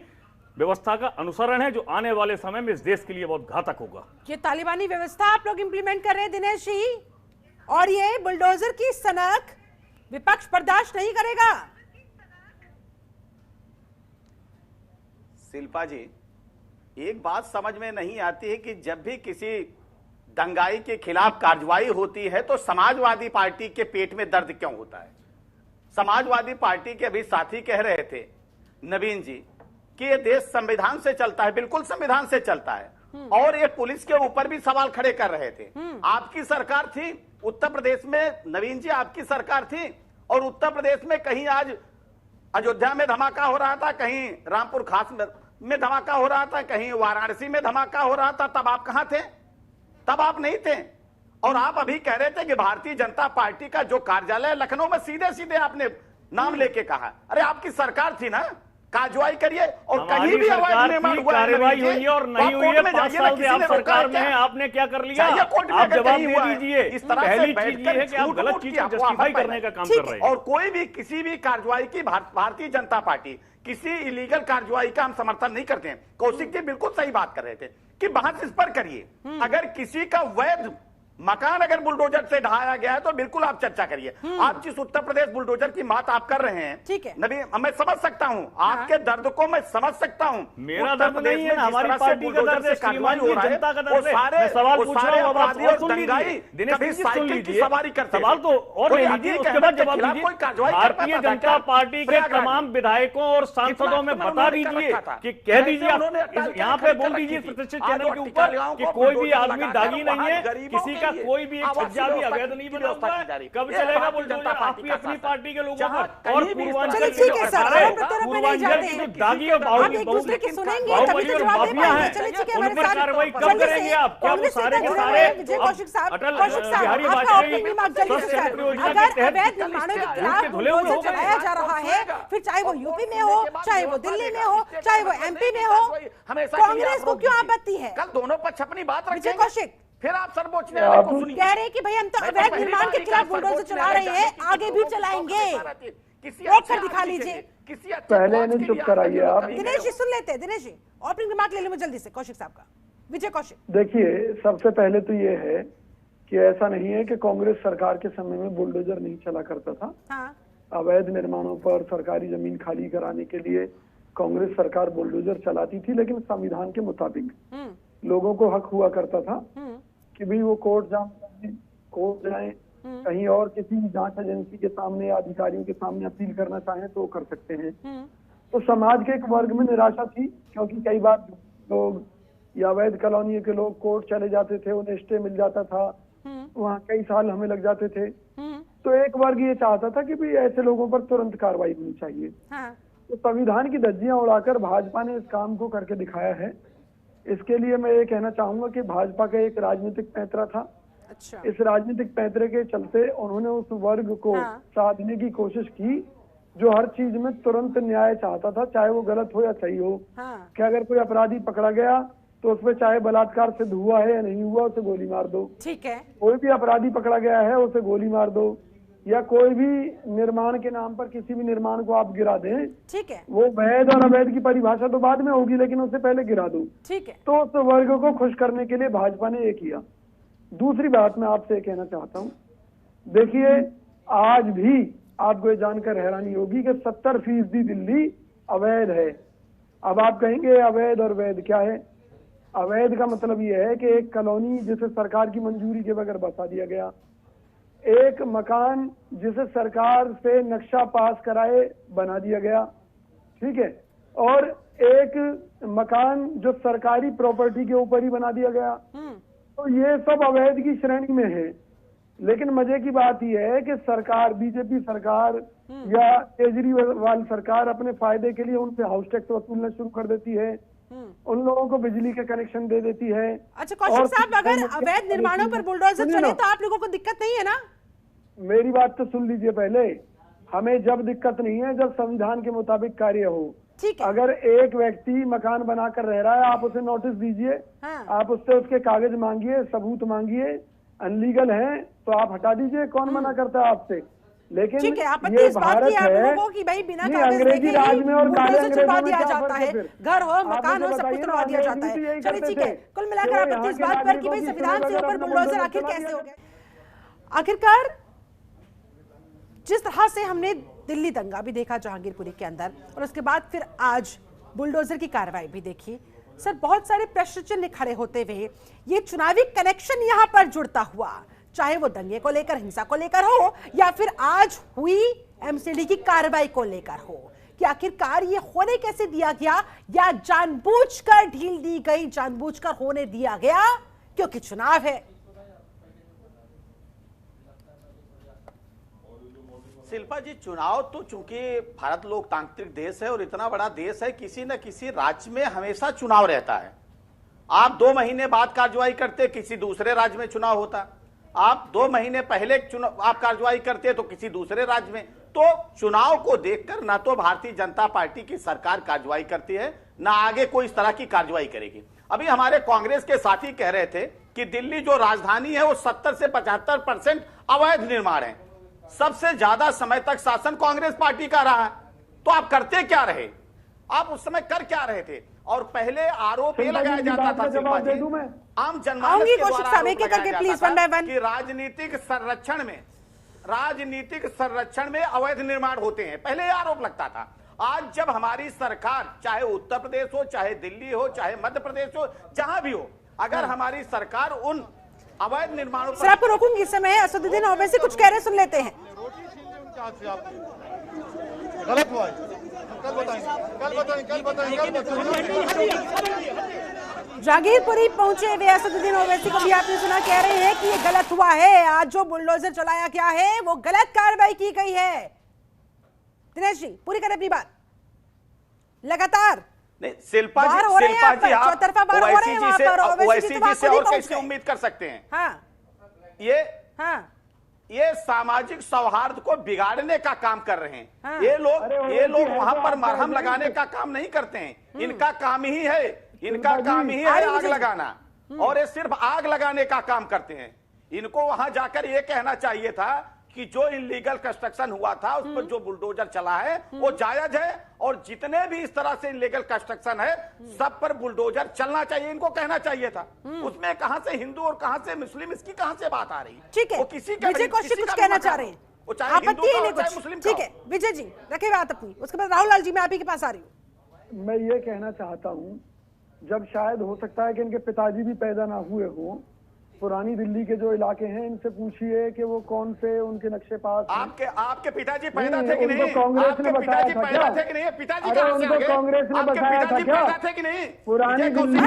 व्यवस्था का अनुसरण है जो आने वाले समय में इस देश के लिए बहुत घातक होगा। ये तालिबानी व्यवस्था आप लोग इंप्लीमेंट कर रहे हैं दिनेश जी, और ये बुलडोजर की सनक विपक्ष बर्दाश्त नहीं करेगा। शिल्पा जी, एक बात समझ में नहीं आती है कि जब भी किसी दंगाई के खिलाफ कार्रवाई होती है तो समाजवादी पार्टी के पेट में दर्द क्यों होता है? समाजवादी पार्टी के अभी साथी कह रहे थे नवीन जी कि ये देश संविधान से चलता है। बिल्कुल संविधान से चलता है, और ये पुलिस के ऊपर भी सवाल खड़े कर रहे थे। आपकी सरकार थी उत्तर प्रदेश में, नवीन जी आपकी सरकार थी, और उत्तर प्रदेश में कहीं आज अयोध्या में धमाका हो रहा था, कहीं रामपुर खास में धमाका हो रहा था, कहीं वाराणसी में धमाका हो रहा था। तब आप कहां थे? तब आप नहीं थे। और आप अभी कह रहे थे कि भारतीय जनता पार्टी का जो कार्यालय लखनऊ में, सीधे सीधे आपने नाम लेके कहा। अरे आपकी सरकार थी ना, कार्रवाई करिए। और कहीं भी अवैध निर्माण हुआ, कार्रवाई हुई और नहीं हुई है, 5 साल से आप सरकार में हैं, आपने क्या कर लिया? आप जवाब दे दीजिए। इस तरह पहली से चीज ये है कि आप गलत चीज को जस्टिफाई करने का काम कर रहे हैं। और कोई भी किसी भी कार्रवाई की भारतीय जनता पार्टी किसी इलीगल कार्रवाई का हम समर्थन नहीं करते हैं। कौशिक जी बिल्कुल सही बात कर रहे थे कि बहस इस पर करिए। अगर किसी का वैध मकान अगर बुलडोजर से ढाया गया है तो बिल्कुल आप चर्चा करिए। आप जिस उत्तर प्रदेश बुलडोजर की बात आप कर रहे हैं, ठीक है, नबी, मैं समझ सकता हूं आपके दर्द को, मैं समझ सकता हूं। मेरा दर्द नहीं है, हमारी पार्टी का दर्द है, श्रीमान जी जनता का दर्द है। मैं सवाल पूछ रहा हूं, आप सुन लीजिए। दिनेश जी सुन लीजिए, सवाल तो और ले लीजिए, उसके बाद जवाब दीजिए। भारतीय जनता पार्टी के तमाम विधायकों और सांसदों में बता दीजिए कि कह दीजिए, यहाँ पे बोल दीजिए प्रतिष्ठित चैनल के ऊपर कि कोई भी आदमी दागी नहीं है, किसी का कोई भी एक छज्जा भी अवैध नहीं बना हुआ है। कब चलेगा बुलडोजर आपकी अपनी पार्टी के लोगों पर? और पूर्वांचल की जो दागी और बाहुबली और माफिया है, उन पर कार्रवाई कब करेंगे आप? क्या वो सारे के सारे अटल बिहारी वाजपेयी स्वास्थ्य सेक्टर योजना के तहत धुले हुए हो चलाया जा रहा है, फिर चाहे वो यूपी में हो, चाहे वो दिल्ली में हो, चाहे वो एमपी में हो, कांग्रेस को क्यों आपत्ति है? कल दोनों पक्ष अपनी बात विजय कौशिक फिर आप सर्वोच्च न्यायालय को सुनिए। कह रहे हैं कि भाई हम तो अवैध निर्माण के खिलाफ बुलडोजर चला रहे हैं, आगे भी चलाएंगे, रोक कर दिखा लीजिए। पहले नहीं चुप कराइए आप। दिनेश जी सुन लेते हैं, दिनेश जी ओपनिंग रिमार्क ले लो जल्दी से कौशिक साहब का। विजय कौशिक, देखिए सबसे पहले तो ये है कि ऐसा नहीं है कि कांग्रेस सरकार के समय में बुलडोजर नहीं चला करता था। हाँ। अवैध निर्माणों पर सरकारी जमीन खाली कराने के लिए कांग्रेस सरकार बुलडोजर चलाती थी, लेकिन संविधान के मुताबिक लोगों को हक हुआ करता था कि भाई वो कोर्ट जाए, कहीं और किसी जांच एजेंसी के सामने या अधिकारियों के सामने अपील करना चाहें तो कर सकते हैं। तो समाज के एक वर्ग में निराशा थी, क्योंकि कई बार लोग या अवैध कॉलोनियों के लोग कोर्ट चले जाते थे, उन्हें स्टे मिल जाता था, वहाँ कई साल हमें लग जाते थे। तो एक वर्ग ये चाहता था कि भाई ऐसे लोगों पर तुरंत कार्रवाई होनी चाहिए। तो संविधान की धज्जियां उड़ाकर भाजपा ने इस काम को करके दिखाया है। इसके लिए मैं ये कहना चाहूंगा कि भाजपा का एक राजनीतिक पैंतरा था। अच्छा। इस राजनीतिक पैंतरे के चलते उन्होंने उस वर्ग को साधने की कोशिश की जो हर चीज में तुरंत न्याय चाहता था, चाहे वो गलत हो या सही हो। कि अगर कोई अपराधी पकड़ा गया तो उसमें चाहे बलात्कार सिद्ध हुआ है या नहीं हुआ, उसे गोली मार दो। ठीक है। कोई भी अपराधी पकड़ा गया है उसे गोली मार दो। या कोई भी निर्माण के नाम पर किसी भी निर्माण को आप गिरा दें, ठीक है, वो वैध और अवैध की परिभाषा तो बाद में होगी, लेकिन उससे पहले गिरा दो। ठीक है। तो उस वर्ग को खुश करने के लिए भाजपा ने ये किया। दूसरी बात मैं आपसे ये कहना चाहता हूँ, देखिए आज भी आपको ये जानकर हैरानी होगी कि 70% दिल्ली अवैध है। अब आप कहेंगे अवैध और वैध क्या है? अवैध का मतलब ये है कि एक कॉलोनी जिसे सरकार की मंजूरी के बगैर बसा दिया गया, एक मकान जिसे सरकार से नक्शा पास कराए बना दिया गया, ठीक है, और एक मकान जो सरकारी प्रॉपर्टी के ऊपर ही बना दिया गया, तो ये सब अवैध की श्रेणी में है। लेकिन मजे की बात यह है कि सरकार, बीजेपी सरकार या केजरीवाल सरकार अपने फायदे के लिए उनसे हाउस टैक्स वसूलना शुरू कर देती है, उन लोगों को बिजली के कनेक्शन दे देती है। अच्छा कौशिक साहब, अगर अवैध निर्माणों पर बुलडोजर चले तो आप लोगों को दिक्कत नहीं है ना? मेरी बात तो सुन लीजिए पहले। हमें जब दिक्कत नहीं है जब संविधान के मुताबिक कार्य हो। अगर एक व्यक्ति मकान बनाकर रह रहा है, आप उसे नोटिस दीजिए, आप उससे उसके कागज मांगिए, सबूत मांगिए, अनलीगल है तो आप हटा दीजिए, कौन मना करता है आपसे? लेकिन ठीक है, आपत्ति इस बात की आप लोगों को कि भाई बिना कागज अंग्रेजी राज में और काले अंग्रेजों में दिया जाता है, घर हो मकान हो सब कुछ तुड़वा दिया जाता है। चलिए ठीक है, कुल मिलाकर आपत्ति इस बात पर कि भाई संविधान से ऊपर बुलडोजर आखिर कैसे हो गए? आखिरकार जिस तरह से हमने दिल्ली दंगा भी देखा जहांगीरपुरी के अंदर, और उसके बाद फिर आज बुलडोजर की कार्रवाई भी देखी, सर बहुत सारे प्रश्न चिन्ह खड़े होते हुए ये चुनावी कनेक्शन यहां पर जुड़ता हुआ, चाहे वो दंगे को लेकर, हिंसा को लेकर हो, या फिर आज हुई एमसीडी की कार्रवाई को लेकर हो, कि आखिरकार ये होने कैसे दिया गया, या जानबूझकर ढील दी गई, जानबूझकर होने दिया गया क्योंकि चुनाव है। शिल्पा जी, चुनाव तो चूंकि भारत लोकतांत्रिक देश है और इतना बड़ा देश है, किसी न किसी राज्य में हमेशा चुनाव रहता है। आप 2 महीने बाद कार्रवाई करते, किसी दूसरे राज्य में चुनाव होता। आप 2 महीने पहले चुनाव आप कार्रवाई करते तो किसी दूसरे राज्य में। तो चुनाव को देखकर ना तो भारतीय जनता पार्टी की सरकार कार्रवाई करती है, ना आगे कोई इस तरह की कार्रवाई करेगी। अभी हमारे कांग्रेस के साथी कह रहे थे कि दिल्ली जो राजधानी है वो 70 से 75% अवैध निर्माण है। सबसे ज्यादा समय तक शासन कांग्रेस पार्टी का रहा है, तो आप करते क्या रहे? आप उस समय कर क्या रहे थे? और पहले आरोप ये लगाया जाता था शिल्पा जी, आम जनमानस के द्वारा आरोप लगाया जाता था कि राजनीतिक संरक्षण में अवैध निर्माण होते हैं, पहले ये आरोप लगता था। आज जब हमारी सरकार, चाहे उत्तर प्रदेश हो, चाहे दिल्ली हो, चाहे मध्य प्रदेश हो, जहां भी हो, अगर हमारी सरकार उन अवैध निर्माणों पर... आपको रोकूंगी इस समय। असदुद्दीन ओवैसी कुछ कह रहे, सुन लेते हैं। गलत हुआ, कल बताएंगे। जहांगीरपुरी पहुंचे वे असदुद्दीन ओवैसी को भी आपने सुना, कह रहे हैं कि ये गलत हुआ है, आज जो बुलडोजर चलाया गया है वो गलत कार्रवाई की गई है। दिनेश जी पूरी करें अपनी बात। लगातार नहीं शिल्पा जी, आप ओवैसी जी से और कैसे उम्मीद कर सकते हैं? ये सामाजिक सौहार्द को बिगाड़ने का काम कर रहे हैं। ये लोग वहां पर मरहम लगाने का काम नहीं करते हैं। इनका काम ही है आग लगाना, और ये सिर्फ आग लगाने का काम करते हैं। इनको वहां जाकर ये कहना चाहिए था कि जो इलीगल कंस्ट्रक्शन हुआ था उस पर जो बुलडोजर चला है वो जायज है, और जितने भी इस तरह से इलीगल कंस्ट्रक्शन है सब पर बुलडोजर चलना चाहिए, इनको कहना चाहिए था। उसमें कहां से हिंदू और कहां से मुस्लिम, इसकी कहां से बात आ रही है? ठीक है, वो किसी विजय कौशिक कुछ कहना चाह रहे हैं, वो चाहे हिंदू का हो चाहे मुस्लिम का। ठीक है विजय जी रखे बात अपनी, उसके बाद राहुल लाल जी मैं आप ही के पास आ रही हूँ। मैं ये कहना चाहता हूँ, जब शायद हो सकता है कि इनके पिताजी भी पैदा ना हुए हों, पुरानी दिल्ली के जो इलाके हैं इनसे पूछिए कि वो कौन से उनके नक्शे पास आपके पिताजी पैदा थे कि नहीं? कांग्रेस ने बताया था क्या? पिताजी अरे उनको कांग्रेस ने बताया था क्या? पुरानी दिल्ली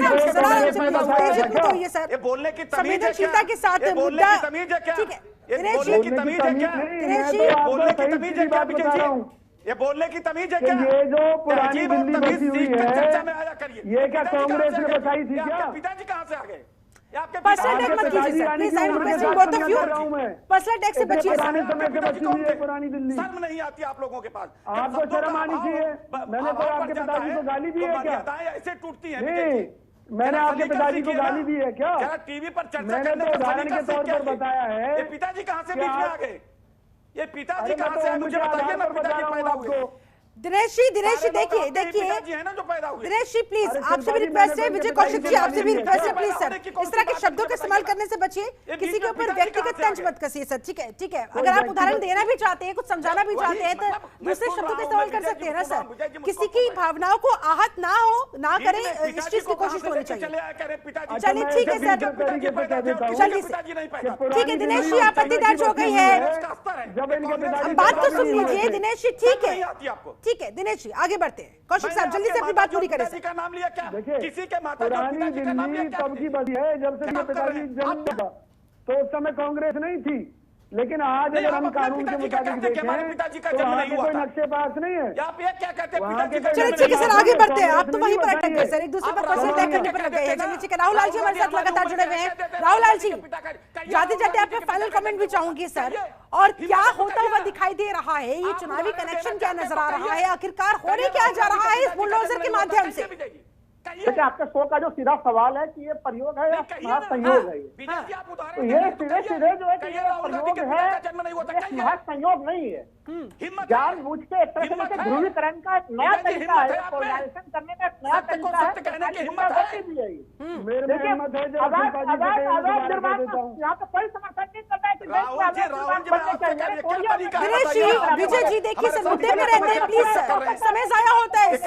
ये बोलने की तमीज है क्या? के साथ ये बोलने की तमीज है क्या? ये बोलने की तमीज है क्या? बोलने की तमीज है क्या विजय जी? ये बोलने की तमीज है क्या? ये जो पुरानी दिल्ली बसी हुई है, चर्चा में आया करिए। ये क्या कांग्रेस ने बताई थी क्या? पिताजी कहां से आ गए? पर्सनल टैक्स मत कीजिए sir, please I am requesting both of you. Personal tax से बचिए सर। पुरानी दिल्ली शर्म नहीं आती आप लोगों के पास? आपको शर्म आनी चाहिए। मैंने तो आपके पिताजी को गाली दी है क्या? ऐसे टूटती है। मैंने आपके पिताजी को गाली दी है क्या? टीवी पर चर्चा मैंने तो उदाहरण के तौर पर बताया है। पिताजी कहां से बीच में आ गए? ये पिताजी कहाँ से है मुझे बताइए ना, पिताजी पैदा हुए। दिनेश जी देखिए पिताजी है ना जो पैदा हुए। दिनेश जी प्लीज आपसे भी रिक्वेस्ट है, विजय कौशिक जी आपसे भी रिक्वेस्ट है, प्लीज सर इस तरह के शब्दों का इस्तेमाल करने से बचिए, किसी के ऊपर व्यक्तिगत तंज मत कसिए सर। ठीक है, अगर आप उदाहरण देना भी चाहते हैं, कुछ समझाना भी चाहते हैं, तो दूसरे शब्दों का इस्तेमाल कर सकते हैं ना सर। किसी की भावनाओं को आहत ना करें, इस चीज की कोशिश होनी चाहिए। चलिए ठीक है सर, जल्दी से ठीक है दिनेश जी, आपत्ति दर्ज हो गई है, बात तो सुन लीजिए दिनेश जी। ठीक है दिनेश जी आगे बढ़ते हैं। कौशिक साहब जल्दी से अपनी बात पूरी करें। किसी का नाम लिया क्या? किसी के माता पुरानी दिल्ली तब की बदी है जब से ये पिताजी जन्म था, तो उस समय कांग्रेस नहीं थी, लेकिन आज अगर हम कानून के मुताबिक देखें तो वहाँ के कोई नक्शे पास नहीं है। आप ये क्या कहते हैं? चलिए ठीक है सर आगे बढ़ते हैं। आप तो वहीं पर अटक गए सर, एक दूसरे पर पर्सन तय करने पर लग गए हैं। चलिए ठीक है, राहुल लाल जी हमारे साथ लगातार जुड़े हुए हैं। राहुल लाल जी जाते आपका फाइनल कमेंट भी चाहूंगी सर, और क्या होता हुआ दिखाई दे रहा है, ये चुनावी कनेक्शन क्या नजर आ रहा है, आखिरकार होने क्या जा रहा है इस बुलडोजर के माध्यम से? देखिए आपके शो का जो सीधा सवाल है कि ये प्रयोग है या महासंयोग है, तो ये सीधे जो है कि ये प्रयोग है, ये महासंयोग नहीं है। जानबूझ के एक तरह से ध्रुवीकरण का एक नया तरीका है, पोलराइजेशन करने का एक नया तरीका है। यहाँ पे कोई समर्थन नहीं करता है कि विजय जी देखिए सर, मुद्दे में रहते हैं प्लीज सर, समय जाया होता है,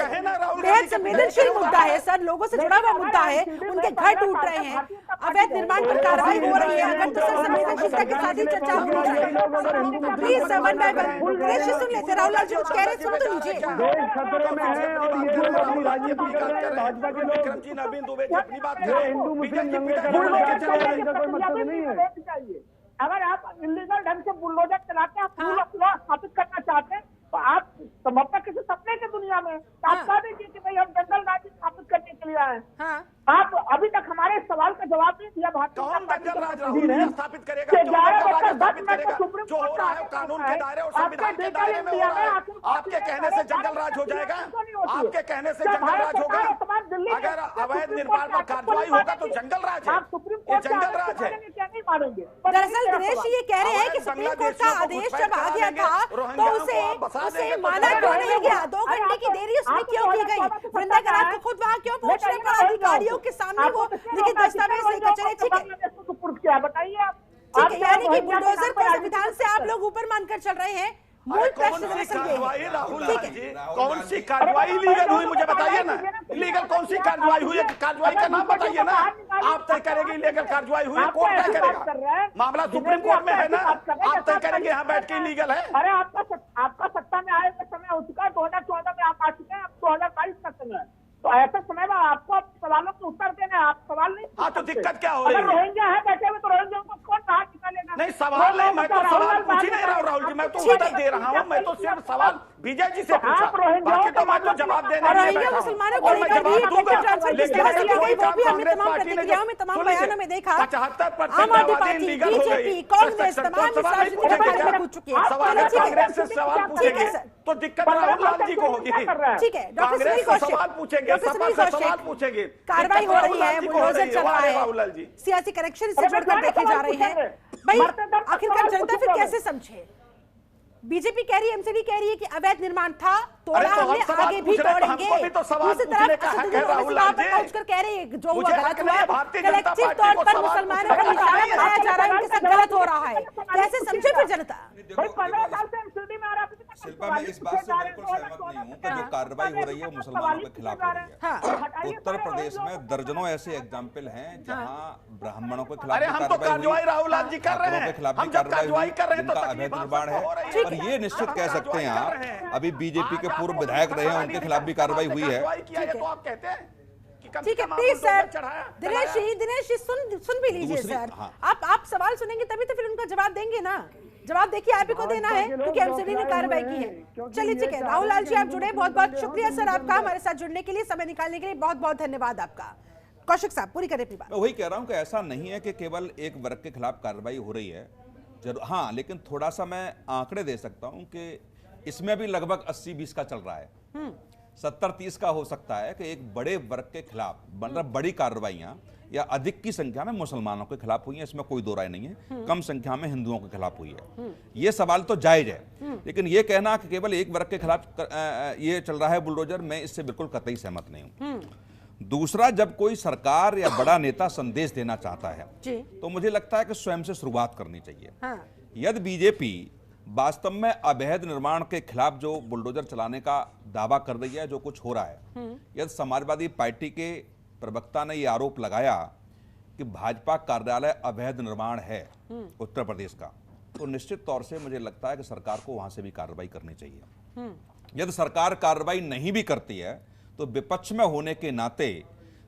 बेहद संवेदनशील मुद्दा है सर, लोगों से जुड़ा हुआ मुद्दा है, उनके घर टूट रहे हैं, अवैध निर्माण पर कार्रवाई हो रही है, अगर तो सर संवेदनशीलता के साथ ही चर्चा होनी चाहिए। Please sir one by one Dinesh ji सुन लेते, राहुल लाल जी कुछ कह रहे सुन तो लीजिए। खतरे में है और ये लोग अपनी राजनीति कर रहे हैं, भाजपा के लोग हिंदू मुस्लिम दंगे कर रहे हैं, इनका कोई मतलब नहीं है। अगर आप इलीगल ढंग से बुलडोजर चलाते हैं, आप लॉ स्थापित करना चाहते हैं, तो आप संभवतः किसी सपने की दुनिया में आप कह दीजिए कि भाई हम जंगल राज स्थापित करने के लिए आए। आप अभी तक हमारे सवाल का जवाब नहीं दिया। स्थापित करेगा? 11:10 सुप्रीम जो हो रहा है कानून के दायरे और संविधान के दायरे में हो रहा है। आपके कहने से जंगल राज हो जाएगा? आपके कहने से जंगल राज होगा? अगर अवैध निर्माण पर कार्रवाई होगा तो जंगल राज है, ये जंगल राज है। दरअसल दिनेश ये कह रहे हैं कि सुप्रीम कोर्ट का आदेश जब आ गया था तो उसे माना क्यों नहीं गया, 2 घंटे की देरी उसमें क्यों की गई, वृंदा करार को खुद वहाँ क्यों पहुंचना पड़ा, अधिकारियों के सामने वो लिखित दस्तावेज लेकर चले। ठीक है बताइए आप, ठीक है, यानी कि बुलडोजर को संविधान से आप लोग ऊपर मानकर चल रहे हैं। मूल प्रश्न राहुल जी कौन सी कार्रवाई लीगल हुई मुझे बताइए ना, लीगल कौन सी कार्रवाई हुई है, कार्रवाई का नाम बताइए ना। आप तय करेंगे लीगल कार्रवाई हुई है, कोर्ट तय करेगा, मामला सुप्रीम कोर्ट में है ना, आप तय करेंगे यहाँ बैठ के लीगल है। अरे आपका सत्ता में आए का समय हो चुका है, 2014 में आप आ चुके हैं, अब 2022 का समय है, तो ऐसे समय में आपको सवालों के उत्तर देने, आप सवाल नहीं। हाँ तो दिक्कत क्या हो रही है? रोहिंग्या है बैठे हुए, तो रोहिंग्या को कौन बाहर निकालेगा? नहीं सवाल नहीं, मैं तो सवाल पूछ ही नहीं रहा हूँ राहुल जी, मैं तो उत्तर दे रहा हूँ, मैं तो सिर्फ सवाल विजय जी से पूछा, बाकी तो मैं तो जवाब देने मुसलमानों को लेकर भी हमने तमाम प्रतिक्रियाओं में तमाम बयानों में देखा 75% आम आदमी पार्टी, बीजेपी, कांग्रेस तमाम राजनीतिक अखाड़े पूछ चुके हैं। कांग्रेस से सवाल पूछेंगे तो दिक्कत राहुल लाल जी को होगी। ठीक है, कांग्रेस से सवाल पूछेंगे, सपा से सवाल पूछेंगे, कार्रवाई हो रही है, बुलडोजर चल रहा है, सियासी कनेक्शन से जुड़कर देखे जा रहे हैं। भाई आखिरकार जनता फिर कैसे समझे? बीजेपी कह रही है, एमसीडी कह रही है कि अवैध निर्माण था, तोड़ा हमने, आगे भी तोड़ेंगे। दूसरी तरफ पहुंचकर कह रहे हैं जो हुआ गलत हुआ, कलेक्टिव तौर पर मुसलमानों का निशाना बनाया जा रहा है, उनके साथ गलत हो रहा है, कैसे समझे फिर जनता? शिल्पा मैं इस बात से बिल्कुल सहमत नहीं हूँ कि जो कार्रवाई हो रही है वो मुसलमानों के खिलाफ हो रही है। उत्तर प्रदेश में दर्जनों ऐसे एग्जाम्पल हैं जहाँ ब्राह्मणों के खिलाफ कार्रवाई राहुल लाल जी कर रहे हैं, हम जब कार्रवाई कर रहे हैं उनका अवैध निर्माण है, और ये निश्चित कह सकते हैं आप, अभी बीजेपी के पूर्व विधायक रहे हैं, उनके खिलाफ भी कार्रवाई हुई है। ठीक है प्लीज सर, दिनेश जी सुन भी लीजिए सर, आप सवाल सुनेंगे तभी तो फिर उनका जवाब देंगे ना। जवाब देखिए आप ही को देना है क्योंकि एमसीडी ने कार्रवाई की है। चलिए ठीक है, राहुल लाल जी आप जुड़े, बहुत बहुत शुक्रिया सर आपका हमारे साथ जुड़ने के लिए, समय निकालने के लिए बहुत बहुत धन्यवाद आपका। कौशिक साहब पूरी करें अपनी बात। मैं वही कह रहा हूं कि ऐसा नहीं है कि केवल एक वर्ग के खिलाफ कार्रवाई हो रही है, जरूर हाँ, लेकिन थोड़ा सा मैं आंकड़े दे सकता हूं कि इसमें भी लगभग 80-20 का चल रहा है, 70-30 का हो सकता है कि एक बड़े वर्ग के खिलाफ मतलब बड़ी कार्रवाइयां या अधिक की संख्या में मुसलमानों के खिलाफ हुई है, इसमें कोई दो राय नहीं है। कम संख्या में हिंदुओं के खिलाफ हुई है। ये सवाल तो जायज है, लेकिन ये कहना कि केवल एक वर्ग के खिलाफ ये चल रहा है बुलडोजर, मैं इससे बिल्कुल कतई सहमत नहीं हूं। दूसरा, जब कोई सरकार या बड़ा नेता संदेश देना चाहता है तो मुझे लगता है कि स्वयं से शुरुआत करनी चाहिए। यदि बीजेपी वास्तव में अवैध निर्माण के खिलाफ जो बुलडोजर चलाने का दावा कर रही है, जो कुछ हो रहा है, यदि समाजवादी पार्टी के प्रवक्ता ने यह आरोप लगाया कि भाजपा कार्यालय अवैध निर्माण है उत्तर प्रदेश का, तो निश्चित तौर से मुझे लगता है कि सरकार को वहां से भी कार्रवाई करनी चाहिए। यदि सरकार कार्रवाई नहीं भी करती है तो विपक्ष में होने के नाते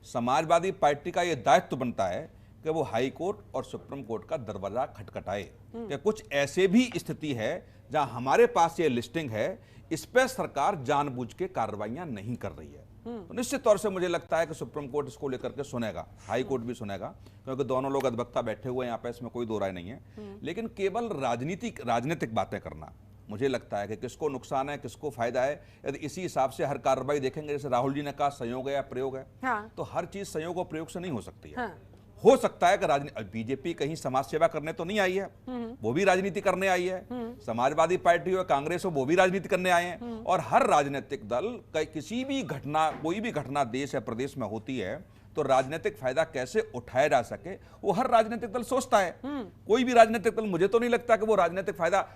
समाजवादी पार्टी का यह दायित्व बनता है कि वो हाई कोर्ट और सुप्रीम कोर्ट का दरवाजा खटखटाए कि कुछ ऐसे भी स्थिति है जहां हमारे पास ये लिस्टिंग है, इस पर सरकार जानबूझ के कार्रवाइयां नहीं कर रही है। तो निश्चित तौर से मुझे लगता है कि सुप्रीम कोर्ट इसको लेकर के सुनेगा, हाई कोर्ट भी सुनेगा, क्योंकि दोनों लोग अधिवक्ता बैठे हुए हैं यहाँ पे, इसमें कोई दो राय नहीं है। लेकिन केवल राजनीतिक बातें करना, मुझे लगता है कि किसको नुकसान है, किसको फायदा है, यदि इसी हिसाब से हर कार्रवाई देखेंगे, जैसे राहुल जी ने कहा संयोग है या प्रयोग है, तो हर चीज संयोग और प्रयोग से नहीं हो सकती है। हो सकता है कि बीजेपी कहीं समाज सेवा करने तो नहीं आई है, वो भी राजनीति करने आई है। समाजवादी पार्टी हो, कांग्रेस हो, वो भी राजनीति करने आए हैं। और हर राजनीतिक दल किसी भी घटना, कोई भी घटना देश या प्रदेश में होती है तो राजनीतिक फायदा कैसे उठाया जा सके, वो हर राजनीतिक दल सोचता है। कोई भी राजनीतिक दल, मुझे तो नहीं लगता कि वो राजनीतिक फायदा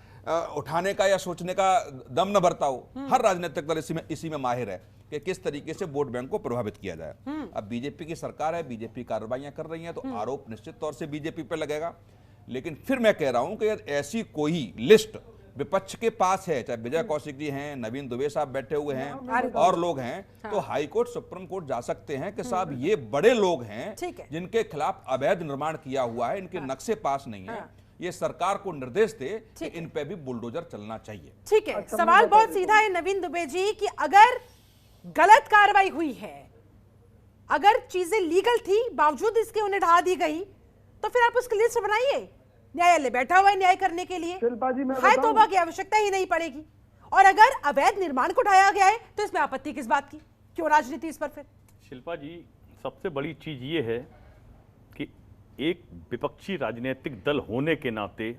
उठाने का या सोचने का दम न भरता हो। हर राजनीतिक दल इसी में माहिर है कि किस तरीके से वोट बैंक को प्रभावित किया जाए। अब बीजेपी की सरकार है, बीजेपी कार्रवाइयां कर रही है, तो आरोप निश्चित तौर से बीजेपी पे लगेगा। लेकिन फिर मैं कह रहा हूं कि ऐसी कोई लिस्ट विपक्ष के पास है, चाहे विजय कौशिक जी हैं, नवीन दुबे साहब बैठे हुए हैं और लोग हैं, तो हाई कोर्ट सुप्रीम कोर्ट जा सकते हैं कि साहब ये बड़े लोग हैं जिनके खिलाफ अवैध निर्माण किया हुआ है, इनके नक्शे पास नहीं है, ये सरकार को निर्देश दे कि इन पे भी बुलडोजर चलना चाहिए। ठीक है, सवाल बहुत सीधा है नवीन दुबे जी कि अगर गलत कार्रवाई हुई है, अगर चीजें लीगल थी बावजूद इसके उन्हें ढा दी गई, तो फिर आप उसकी लिस्ट बनाइए। न्यायालय बैठा हुआ है न्याय करने के लिए, हाय तौबा की आवश्यकता ही नहीं पड़ेगी। और अगर अवैध निर्माण को ढाया गया है तो इसमें आपत्ति किस बात की, क्यों राजनीति इस पर? फिर शिल्पा जी, सबसे बड़ी चीज ये है कि एक विपक्षी राजनीतिक दल होने के नाते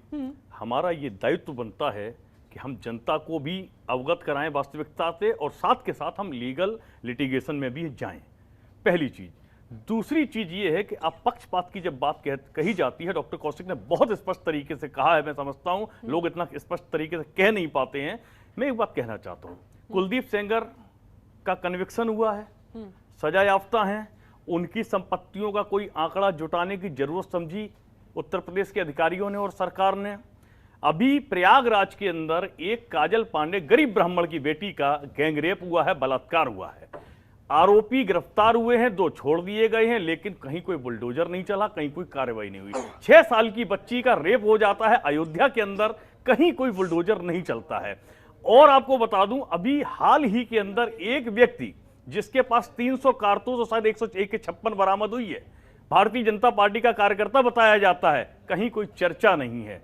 हमारा ये दायित्व बनता है कि हम जनता को भी अवगत कराएं वास्तविकता से, और साथ के साथ हम लीगल लिटिगेशन में भी जाएं, पहली चीज। दूसरी चीज ये है कि अब पक्षपात की जब बात कही जाती है, डॉक्टर कौशिक ने बहुत स्पष्ट तरीके से कहा है, मैं समझता हूं लोग इतना स्पष्ट तरीके से कह नहीं पाते हैं। मैं एक बात कहना चाहता हूं, कुलदीप सेंगर का कन्विक्शन हुआ है, सजा याफ्ता हैं, उनकी संपत्तियों का कोई आंकड़ा जुटाने की जरूरत समझी उत्तर प्रदेश के अधिकारियों ने और सरकार ने। अभी प्रयागराज के अंदर एक काजल पांडे गरीब ब्राह्मण की बेटी का गैंगरेप हुआ है, बलात्कार हुआ है, आरोपी गिरफ्तार हुए हैं, 2 छोड़ दिए गए हैं, लेकिन कहीं कोई बुलडोजर नहीं चला, कहीं कोई कार्रवाई नहीं हुई। 6 साल की बच्ची का रेप हो जाता है अयोध्या के अंदर, कहीं कोई बुलडोजर नहीं चलता है। और आपको बता दूं, अभी हाल ही के अंदर एक व्यक्ति जिसके पास 300 कारतूस और शायद 101 के 56 बरामद हुई है, भारतीय जनता पार्टी का कार्यकर्ता बताया जाता है, कहीं कोई चर्चा नहीं है,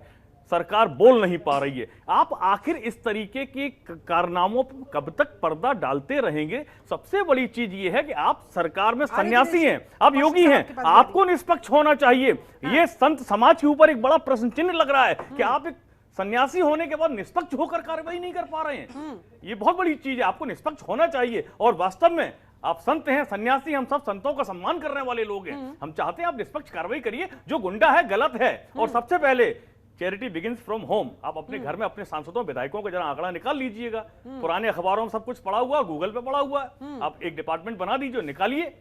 सरकार बोल नहीं पा रही है। आप आखिर इस तरीके के कारनामों पर कब तक पर्दा डालते रहेंगे? सबसे बड़ी चीज ये है कि आप सरकार में सन्यासी हैं, आप योगी हैं, आपको निष्पक्ष होना चाहिए। ये संत समाज के ऊपर एक बड़ा प्रश्न चिन्ह लग रहा है कि आप एक सन्यासी होने के बाद निष्पक्ष होकर कार्रवाई नहीं कर पा रहे हैं। ये बहुत बड़ी चीज है, आपको निष्पक्ष होना चाहिए। और वास्तव में आप संत हैं, सन्यासी, हम सब संतों का सम्मान करने वाले लोग हैं। हम चाहते हैं आप निष्पक्ष कार्रवाई करिए, जो गुंडा है गलत है। और सबसे पहले चैरिटी बिगिंस फ्रॉम होम। आप अपने घर में अपने सांसदों विधायकों का जरा आंकड़ा निकाल लीजिएगा। पुराने अखबारों में सब कुछ पड़ा हुआ, गूगल पे पड़ा हुआ है, आप एक डिपार्टमेंट बना दीजिए, निकालिए,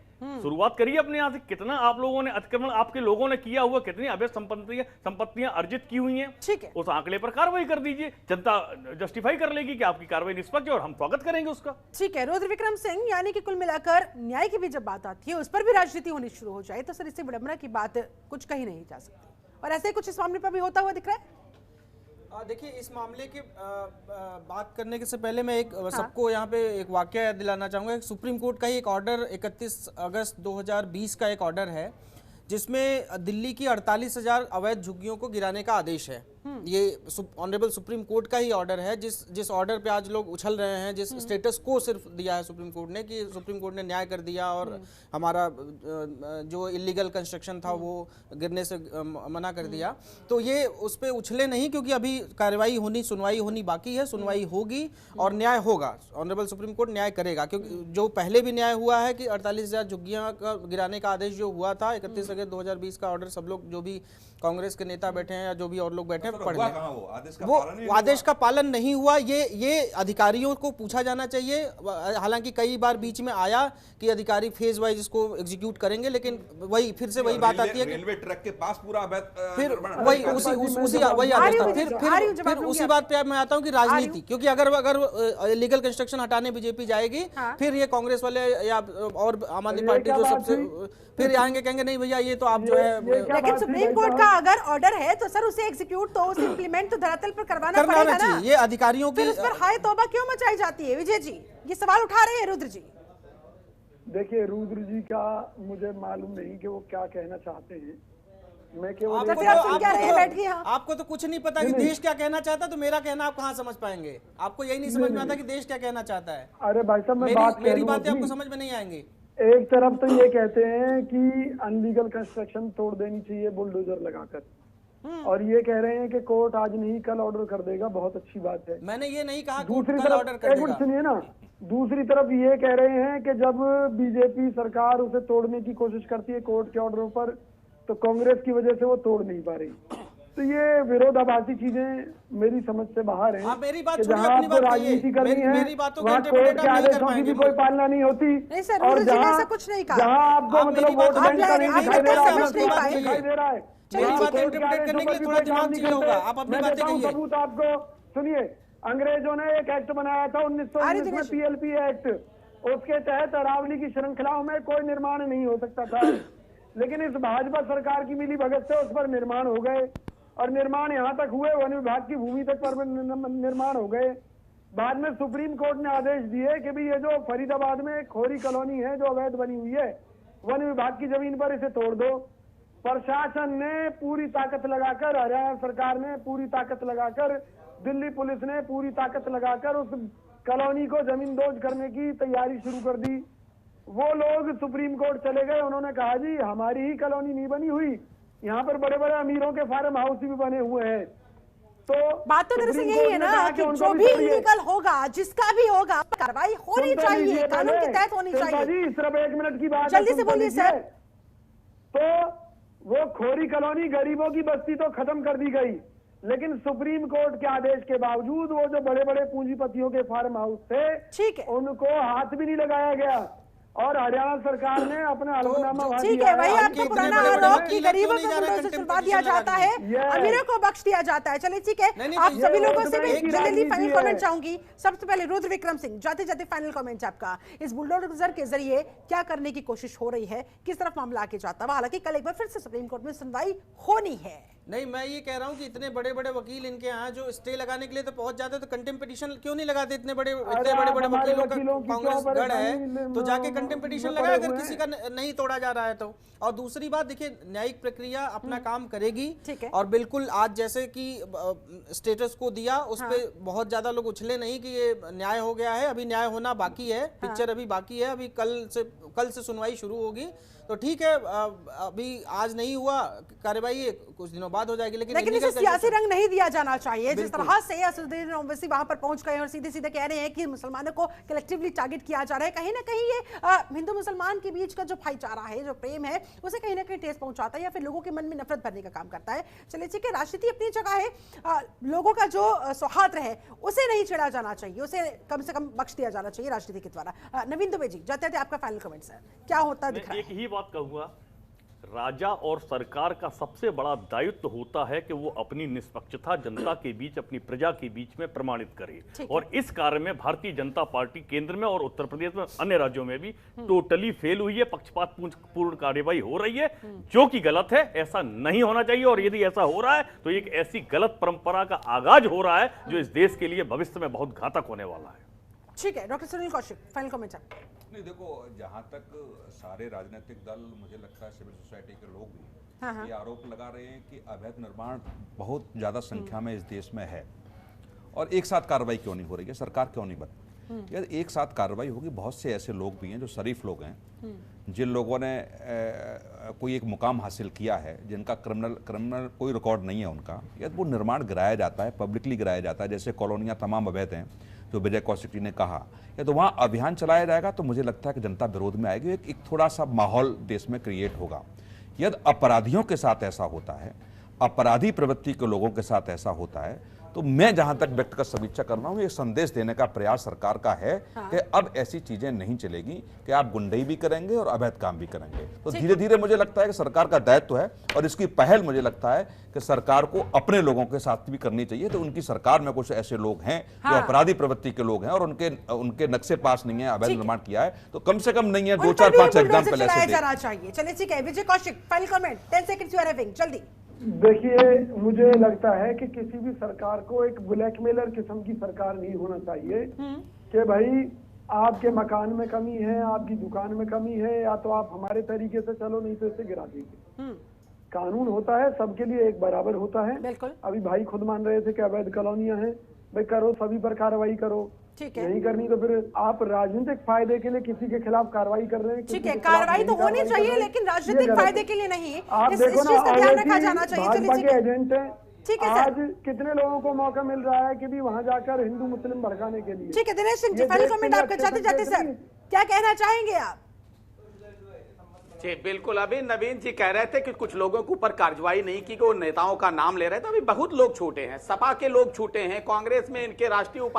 शुरुआत करिए अपने यहाँ से। कितना आप लोगों ने अतिक्रमण आपके लोगों ने किया हुआ, कितनी अवैध संपत्तियां अर्जित की हुई हैं, ठीक है, उस आंकड़े पर कार्रवाई कर दीजिए। जनता जस्टिफाई कर लेगी कि आपकी कार्रवाई निष्पक्ष है और हम स्वागत करेंगे उसका। ठीक है, रुद्र विक्रम सिंह, यानी कि कुल मिलाकर न्याय की भी जब बात आती है उस पर भी राजनीति होनी शुरू हो जाए तो सर इससे विडंबना की बात कुछ कही नहीं जा सकती। और ऐसे कुछ इस मामले पर भी होता हुआ दिख रहा है। देखिए, इस मामले की बात करने के से पहले मैं एक सबको यहाँ पे एक वाकया याद दिलाना चाहूँगा। सुप्रीम कोर्ट का ही एक ऑर्डर 31 अगस्त 2020 का एक ऑर्डर है जिसमें दिल्ली की 48,000 अवैध झुग्गियों को गिराने का आदेश है। ये ऑनरेबल सुप्रीम कोर्ट का ही ऑर्डर है, जिस ऑर्डर पे आज लोग उछल रहे हैं, जिस स्टेटस को सिर्फ दिया है सुप्रीम कोर्ट ने, कि सुप्रीम कोर्ट ने न्याय कर दिया और हमारा जो इलीगल कंस्ट्रक्शन था वो गिरने से मना कर दिया। तो ये उस पर उछले नहीं, क्योंकि अभी कार्रवाई होनी, सुनवाई होनी बाकी है, सुनवाई होगी और न्याय होगा। ऑनरेबल सुप्रीम कोर्ट न्याय करेगा, क्योंकि जो पहले भी न्याय हुआ है कि 48,000 झुग्गियां का गिराने का आदेश जो हुआ था 31 अगस्त 2020 का ऑर्डर, सब लोग जो भी कांग्रेस के नेता बैठे हैं या जो भी और लोग बैठे हैं पढ़ लें। वो आदेश का पालन नहीं हुआ, ये अधिकारियों को पूछा जाना चाहिए। हालांकि कई बार बीच में आया कि अधिकारी फेज वाइज इसको एग्जीक्यूट करेंगे, लेकिन वही फिर से वही बात आती है कि रेलवे ट्रैक के पास पूरा फिर वही आदेश था। फिर उसी बात पे मैं आता हूँ कि राजनीति, क्योंकि अगर लीगल कंस्ट्रक्शन हटाने बीजेपी जाएगी, फिर ये कांग्रेस वाले या और आम आदमी पार्टी जो सबसे फिर आएंगे, कहेंगे नहीं भैया ये तो आप जो है। लेकिन सुप्रीम कोर्ट का अगर ऑर्डर है तो सर उसे एग्जीक्यूट तो उसे इंप्लीमेंट तो धरातल पर करवाना पड़ेगा ना। ये अधिकारियों की उस पर हाय तौबा क्यों मचाई जाती है? विजय जी ये सवाल उठा रहे हैं रुद्र जी। देखिए रुद्र जी का मुझे मालूम नहीं कि वो क्या कहना चाहते हैं। मैं केवल आपको तो कुछ नहीं पता कि देश क्या कहना चाहता, तो मेरा कहना आप कहाँ समझ पाएंगे? आपको यही नहीं समझ में आता कि देश क्या कहना चाहता है। अरे भाई साहब मेरी बातें आपको समझ में नहीं आएंगी। एक तरफ तो ये कहते हैं कि अनलीगल कंस्ट्रक्शन तोड़ देनी चाहिए बुलडोजर लगाकर, और ये कह रहे हैं कि कोर्ट आज नहीं कल ऑर्डर कर देगा। बहुत अच्छी बात है। मैंने ये नहीं कहा दूसरी तरफ एक मिनट सुनिए ना, दूसरी तरफ ये कह रहे हैं कि जब बीजेपी सरकार उसे तोड़ने की कोशिश करती है कोर्ट के ऑर्डरों पर, तो कांग्रेस की वजह से वो तोड़ नहीं पा रही। तो ये विरोधाभासी चीजें मेरी समझ से बाहर हैं। मेरी बात जहाँ आपको राजनीति करनी है वहाँ कोर्ट के आदेशों की भी कोई पालना नहीं होती, और जहाँ आपको मतलब वोट बैंक का नहीं दिखाई दे रहा है, सबूत आपको सुनिए। अंग्रेजों ने एक एक्ट बनाया था 1919 में, PLP एक्ट, उसके तहत अरावली की श्रृंखलाओं में कोई निर्माण नहीं हो सकता था, लेकिन इस भाजपा सरकार की मिली भगत से उस पर निर्माण हो गए, और निर्माण यहाँ तक हुए, वन विभाग की भूमि तक पर निर्माण हो गए। बाद में सुप्रीम कोर्ट ने आदेश दिए कि भाई ये जो फरीदाबाद में खोरी कॉलोनी है जो अवैध बनी हुई है, वन विभाग की जमीन पर इसे तोड़ दो। प्रशासन ने पूरी ताकत लगाकर, हरियाणा सरकार ने पूरी ताकत लगाकर, दिल्ली पुलिस ने पूरी ताकत लगाकर उस कॉलोनी को जमींदोज करने की तैयारी शुरू कर दी। वो लोग सुप्रीम कोर्ट चले गए, उन्होंने कहा जी हमारी ही कॉलोनी नहीं बनी हुई, यहाँ पर बड़े बड़े अमीरों के फार्म हाउस भी बने हुए हैं। तो बात तो दरअसल यही है ना कि जो भी इलीगल होगा, जिसका भी होगा, कार्रवाई होनी चाहिए, कानून के तहत होनी चाहिए। सिर्फ 1 मिनट की बात, जल्दी से बोलिए सर। तो वो खोरी कॉलोनी गरीबों की बस्ती तो खत्म कर दी गई, लेकिन सुप्रीम कोर्ट के आदेश के बावजूद वो जो बड़े बड़े पूंजीपतियों के फार्म हाउस थे, ठीक है, उनको हाथ भी नहीं लगाया गया, और हरियाणा सरकार ने अपना हलफनामा ठीक है, वही आपका पुराना आरोप कि गरीबों को बुलडोजर चलवा दिया जाता है, अमीरों को बख्श दिया जाता है। चलिए ठीक है, आप सभी लोगों से भी जल्दी फाइनल कमेंट चाहूंगी। सबसे पहले रुद्र विक्रम सिंह, जाते जाते फाइनल कमेंट आपका, इस बुलडोजर के जरिए क्या करने की कोशिश हो रही है, किस तरफ मामला आगे जाता है? हालांकि कल एक बार फिर से सुप्रीम कोर्ट में सुनवाई होनी है। नहीं, मैं ये कह रहा हूँ कि इतने बड़े बड़े वकील इनके यहाँ जो स्टे लगाने के लिए तो पहुंच जाते, तो कंटेम्प्ट पिटीशन क्यों नहीं लगाते? इतने बड़े वकीलों का कांग्रेस गढ़ है, तो जाके कंटेम्प्ट पिटीशन लगाए अगर किसी का नहीं तोड़ा जा रहा है तो। और दूसरी बात देखिए, न्यायिक प्रक्रिया अपना काम करेगी, और बिल्कुल आज जैसे कि स्टेटस को दिया उस पे बहुत ज्यादा लोग उछले नहीं कि ये न्याय हो गया है, अभी न्याय होना बाकी है, पिक्चर अभी बाकी है, अभी कल से सुनवाई शुरू होगी। तो ठीक है, अभी आज नहीं हुआ कार्यवाही, कुछ दिनों बाद हो जाएगी, लेकिन इसे सियासी रंग नहीं दिया जाना चाहिए। जिस तरह से असदुद्दीन ओवैसी वहां पर पहुंच गए और सीधे सीधे कह रहे हैं कि मुसलमानों को कलेक्टिवली टारगेट किया जा रहा है, कहीं ना कहीं ये हिंदू मुसलमान के बीच का जो भाईचारा है, जो प्रेम है, उसे कहीं ना कहीं ठेस पहुंचाता है या फिर लोगों के मन में नफरत भरने का काम करता है। चलिए ठीक है, राजनीति अपनी जगह है, लोगों का जो सौहार्द है उसे नहीं छेड़ा जाना चाहिए, उसे कम से कम बख्श दिया जाना चाहिए राजनीति के द्वारा। नवीन दुबे जी, जाते आपका फाइनल कमेंट सर, क्या होता दिख रहा है? एक ही बात कहूंगा, राजा और सरकार का सबसे बड़ा दायित्व होता है कि वो अपनी निष्पक्षता जनता के बीच, अपनी प्रजा के बीच में प्रमाणित करे, और इस कार्य में भारतीय जनता पार्टी केंद्र में और उत्तर प्रदेश में, अन्य राज्यों में भी टोटली फेल हुई है। पक्षपात पूर्ण कार्यवाही हो रही है, जो कि गलत है, ऐसा नहीं होना चाहिए, और यदि ऐसा हो रहा है तो एक ऐसी गलत परंपरा का आगाज हो रहा है जो इस देश के लिए भविष्य में बहुत घातक होने वाला है। ठीक है, doctor Sunil Kaushik, final comment. नहीं, देखो जहाँ तक सारे राजनीतिक दल, मुझे लगता है सिविल सोसाइटी के लोग भी ये आरोप लगा रहे हैं कि अवैध निर्माण बहुत ज़्यादा संख्या में इस देश में है और एक साथ कार्रवाई क्यों नहीं हो रही है, सरकार क्यों नहीं बनी। यार एक साथ कार्रवाई होगी, बहुत से ऐसे लोग भी हैं जो शरीफ लोग हैं, जिन लोगों ने कोई एक मुकाम हासिल किया है, जिनका क्रिमिनल कोई रिकॉर्ड नहीं है उनका, या वो निर्माण गिराया जाता है, पब्लिकली गिराया जाता है, जैसे कॉलोनियाँ तमाम अवैध हैं जो विजय कौशिक जी ने कहा, या तो वहाँ अभियान चलाया जाएगा तो मुझे लगता है कि जनता विरोध में आएगी, एक थोड़ा सा माहौल देश में क्रिएट होगा। यदि अपराधियों के साथ ऐसा होता है, अपराधी प्रवृत्ति के लोगों के साथ ऐसा होता है, तो मैं जहां तक व्यक्तिगत समीक्षा कर रहा हूं, ये संदेश देने का प्रयास सरकार का है कि अब ऐसी चीजें नहीं चलेगी कि आप गुंडई भी करेंगे और अवैध काम भी करेंगे। तो धीरे धीरे मुझे लगता है कि सरकार का दायित्व है और इसकी पहल मुझे लगता है कि सरकार को अपने लोगों के साथ भी करनी चाहिए। तो उनकी सरकार में कुछ ऐसे लोग हैं जो अपराधी प्रवृत्ति के लोग हैं और उनके नक्शे पास नहीं है, अवैध निर्माण किया है, तो कम से कम नहीं है, 2 4 5 एग्जाम्पल ऐसे चाहिए। चलिए ठीक है, Vijay Kaushik final comment, 10 seconds you are having, जल्दी। देखिए, मुझे लगता है कि किसी भी सरकार को एक ब्लैकमेलर किस्म की सरकार नहीं होना चाहिए कि भाई आपके मकान में कमी है, आपकी दुकान में कमी है, या तो आप हमारे तरीके से चलो, नहीं तो इसे गिरा देंगे। कानून होता है, सबके लिए एक बराबर होता है। बिल्कुल। अभी भाई खुद मान रहे थे कि अवैध कॉलोनियां हैं, भाई करो, सभी पर कार्रवाई करो। नहीं करनी तो फिर आप राजनीतिक फायदे के लिए किसी के खिलाफ कार्रवाई कर रहे हैं। ठीक है, कार्रवाई तो होनी चाहिए, लेकिन राजनीतिक फायदे के लिए नहीं। आप देखो ना, भाजपा के एजेंट है, ठीक है आज कितने लोगों को मौका मिल रहा है कि भी वहां जाकर हिंदू मुस्लिम भड़काने के लिए। ठीक है, दिनेश सिंह जी, फाइनल कमेंट आपका जाते जाते सर क्या कहना चाहेंगे आप? जी बिल्कुल, अभी नवीन जी कह रहे थे कि कुछ लोगों के ऊपर कार्रवाई नहीं की, वो नेताओं का नाम ले रहे थे। अभी बहुत लोग छूटे हैं, सपा के लोग छूटे हैं, कांग्रेस में इनके राष्ट्रीय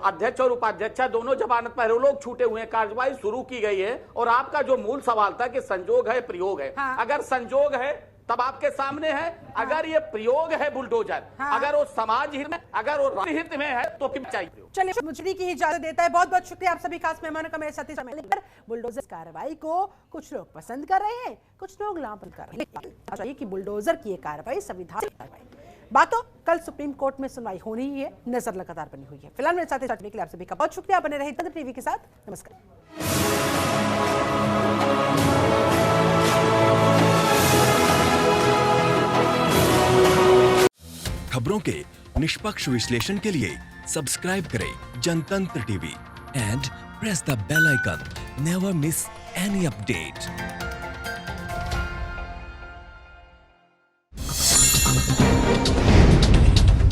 अध्यक्ष और उपाध्यक्ष दोनों जमानत पर, वो लोग छूटे हुए हैं, कार्रवाई शुरू की गई है। और आपका जो मूल सवाल था कि संजोग है प्रयोग है, अगर संजोग है तब आपके सामने है, अगर ये प्रयोग है बुलडोजर, अगर वो समाज हित में, अगर वो राष्ट्र हित में है तो फिर चाहिए। चलिए, मुझे की इजाजत देता है। बहुत बहुत शुक्रिया आप सभी खास मेहमानों का मेरे साथ इस समय पर। बुलडोजर कार्रवाई को कुछ लोग पसंद कर रहे हैं, कुछ लोग नापसंद कर रहे हैं। चाहिए कि बुलडोजर की ये कार्रवाई संविधान कार्रवाई, बातों कल सुप्रीम कोर्ट में सुनवाई होनी ही है, नजर लगातार बनी हुई है। फिलहाल मेरे साथ के लिए आप सभी का बहुत शुक्रिया, बने रहे तंत्र टीवी के साथ। नमस्कार। खबरों के निष्पक्ष विश्लेषण के लिए सब्सक्राइब करें Janatantra TV and press the bell icon. Never miss any update.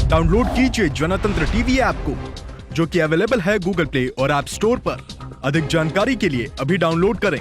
Download कीजिए जनतंत्र टीवी ऐप को, जो कि अवेलेबल है गूगल प्ले और ऐप स्टोर पर। अधिक जानकारी के लिए अभी डाउनलोड करें।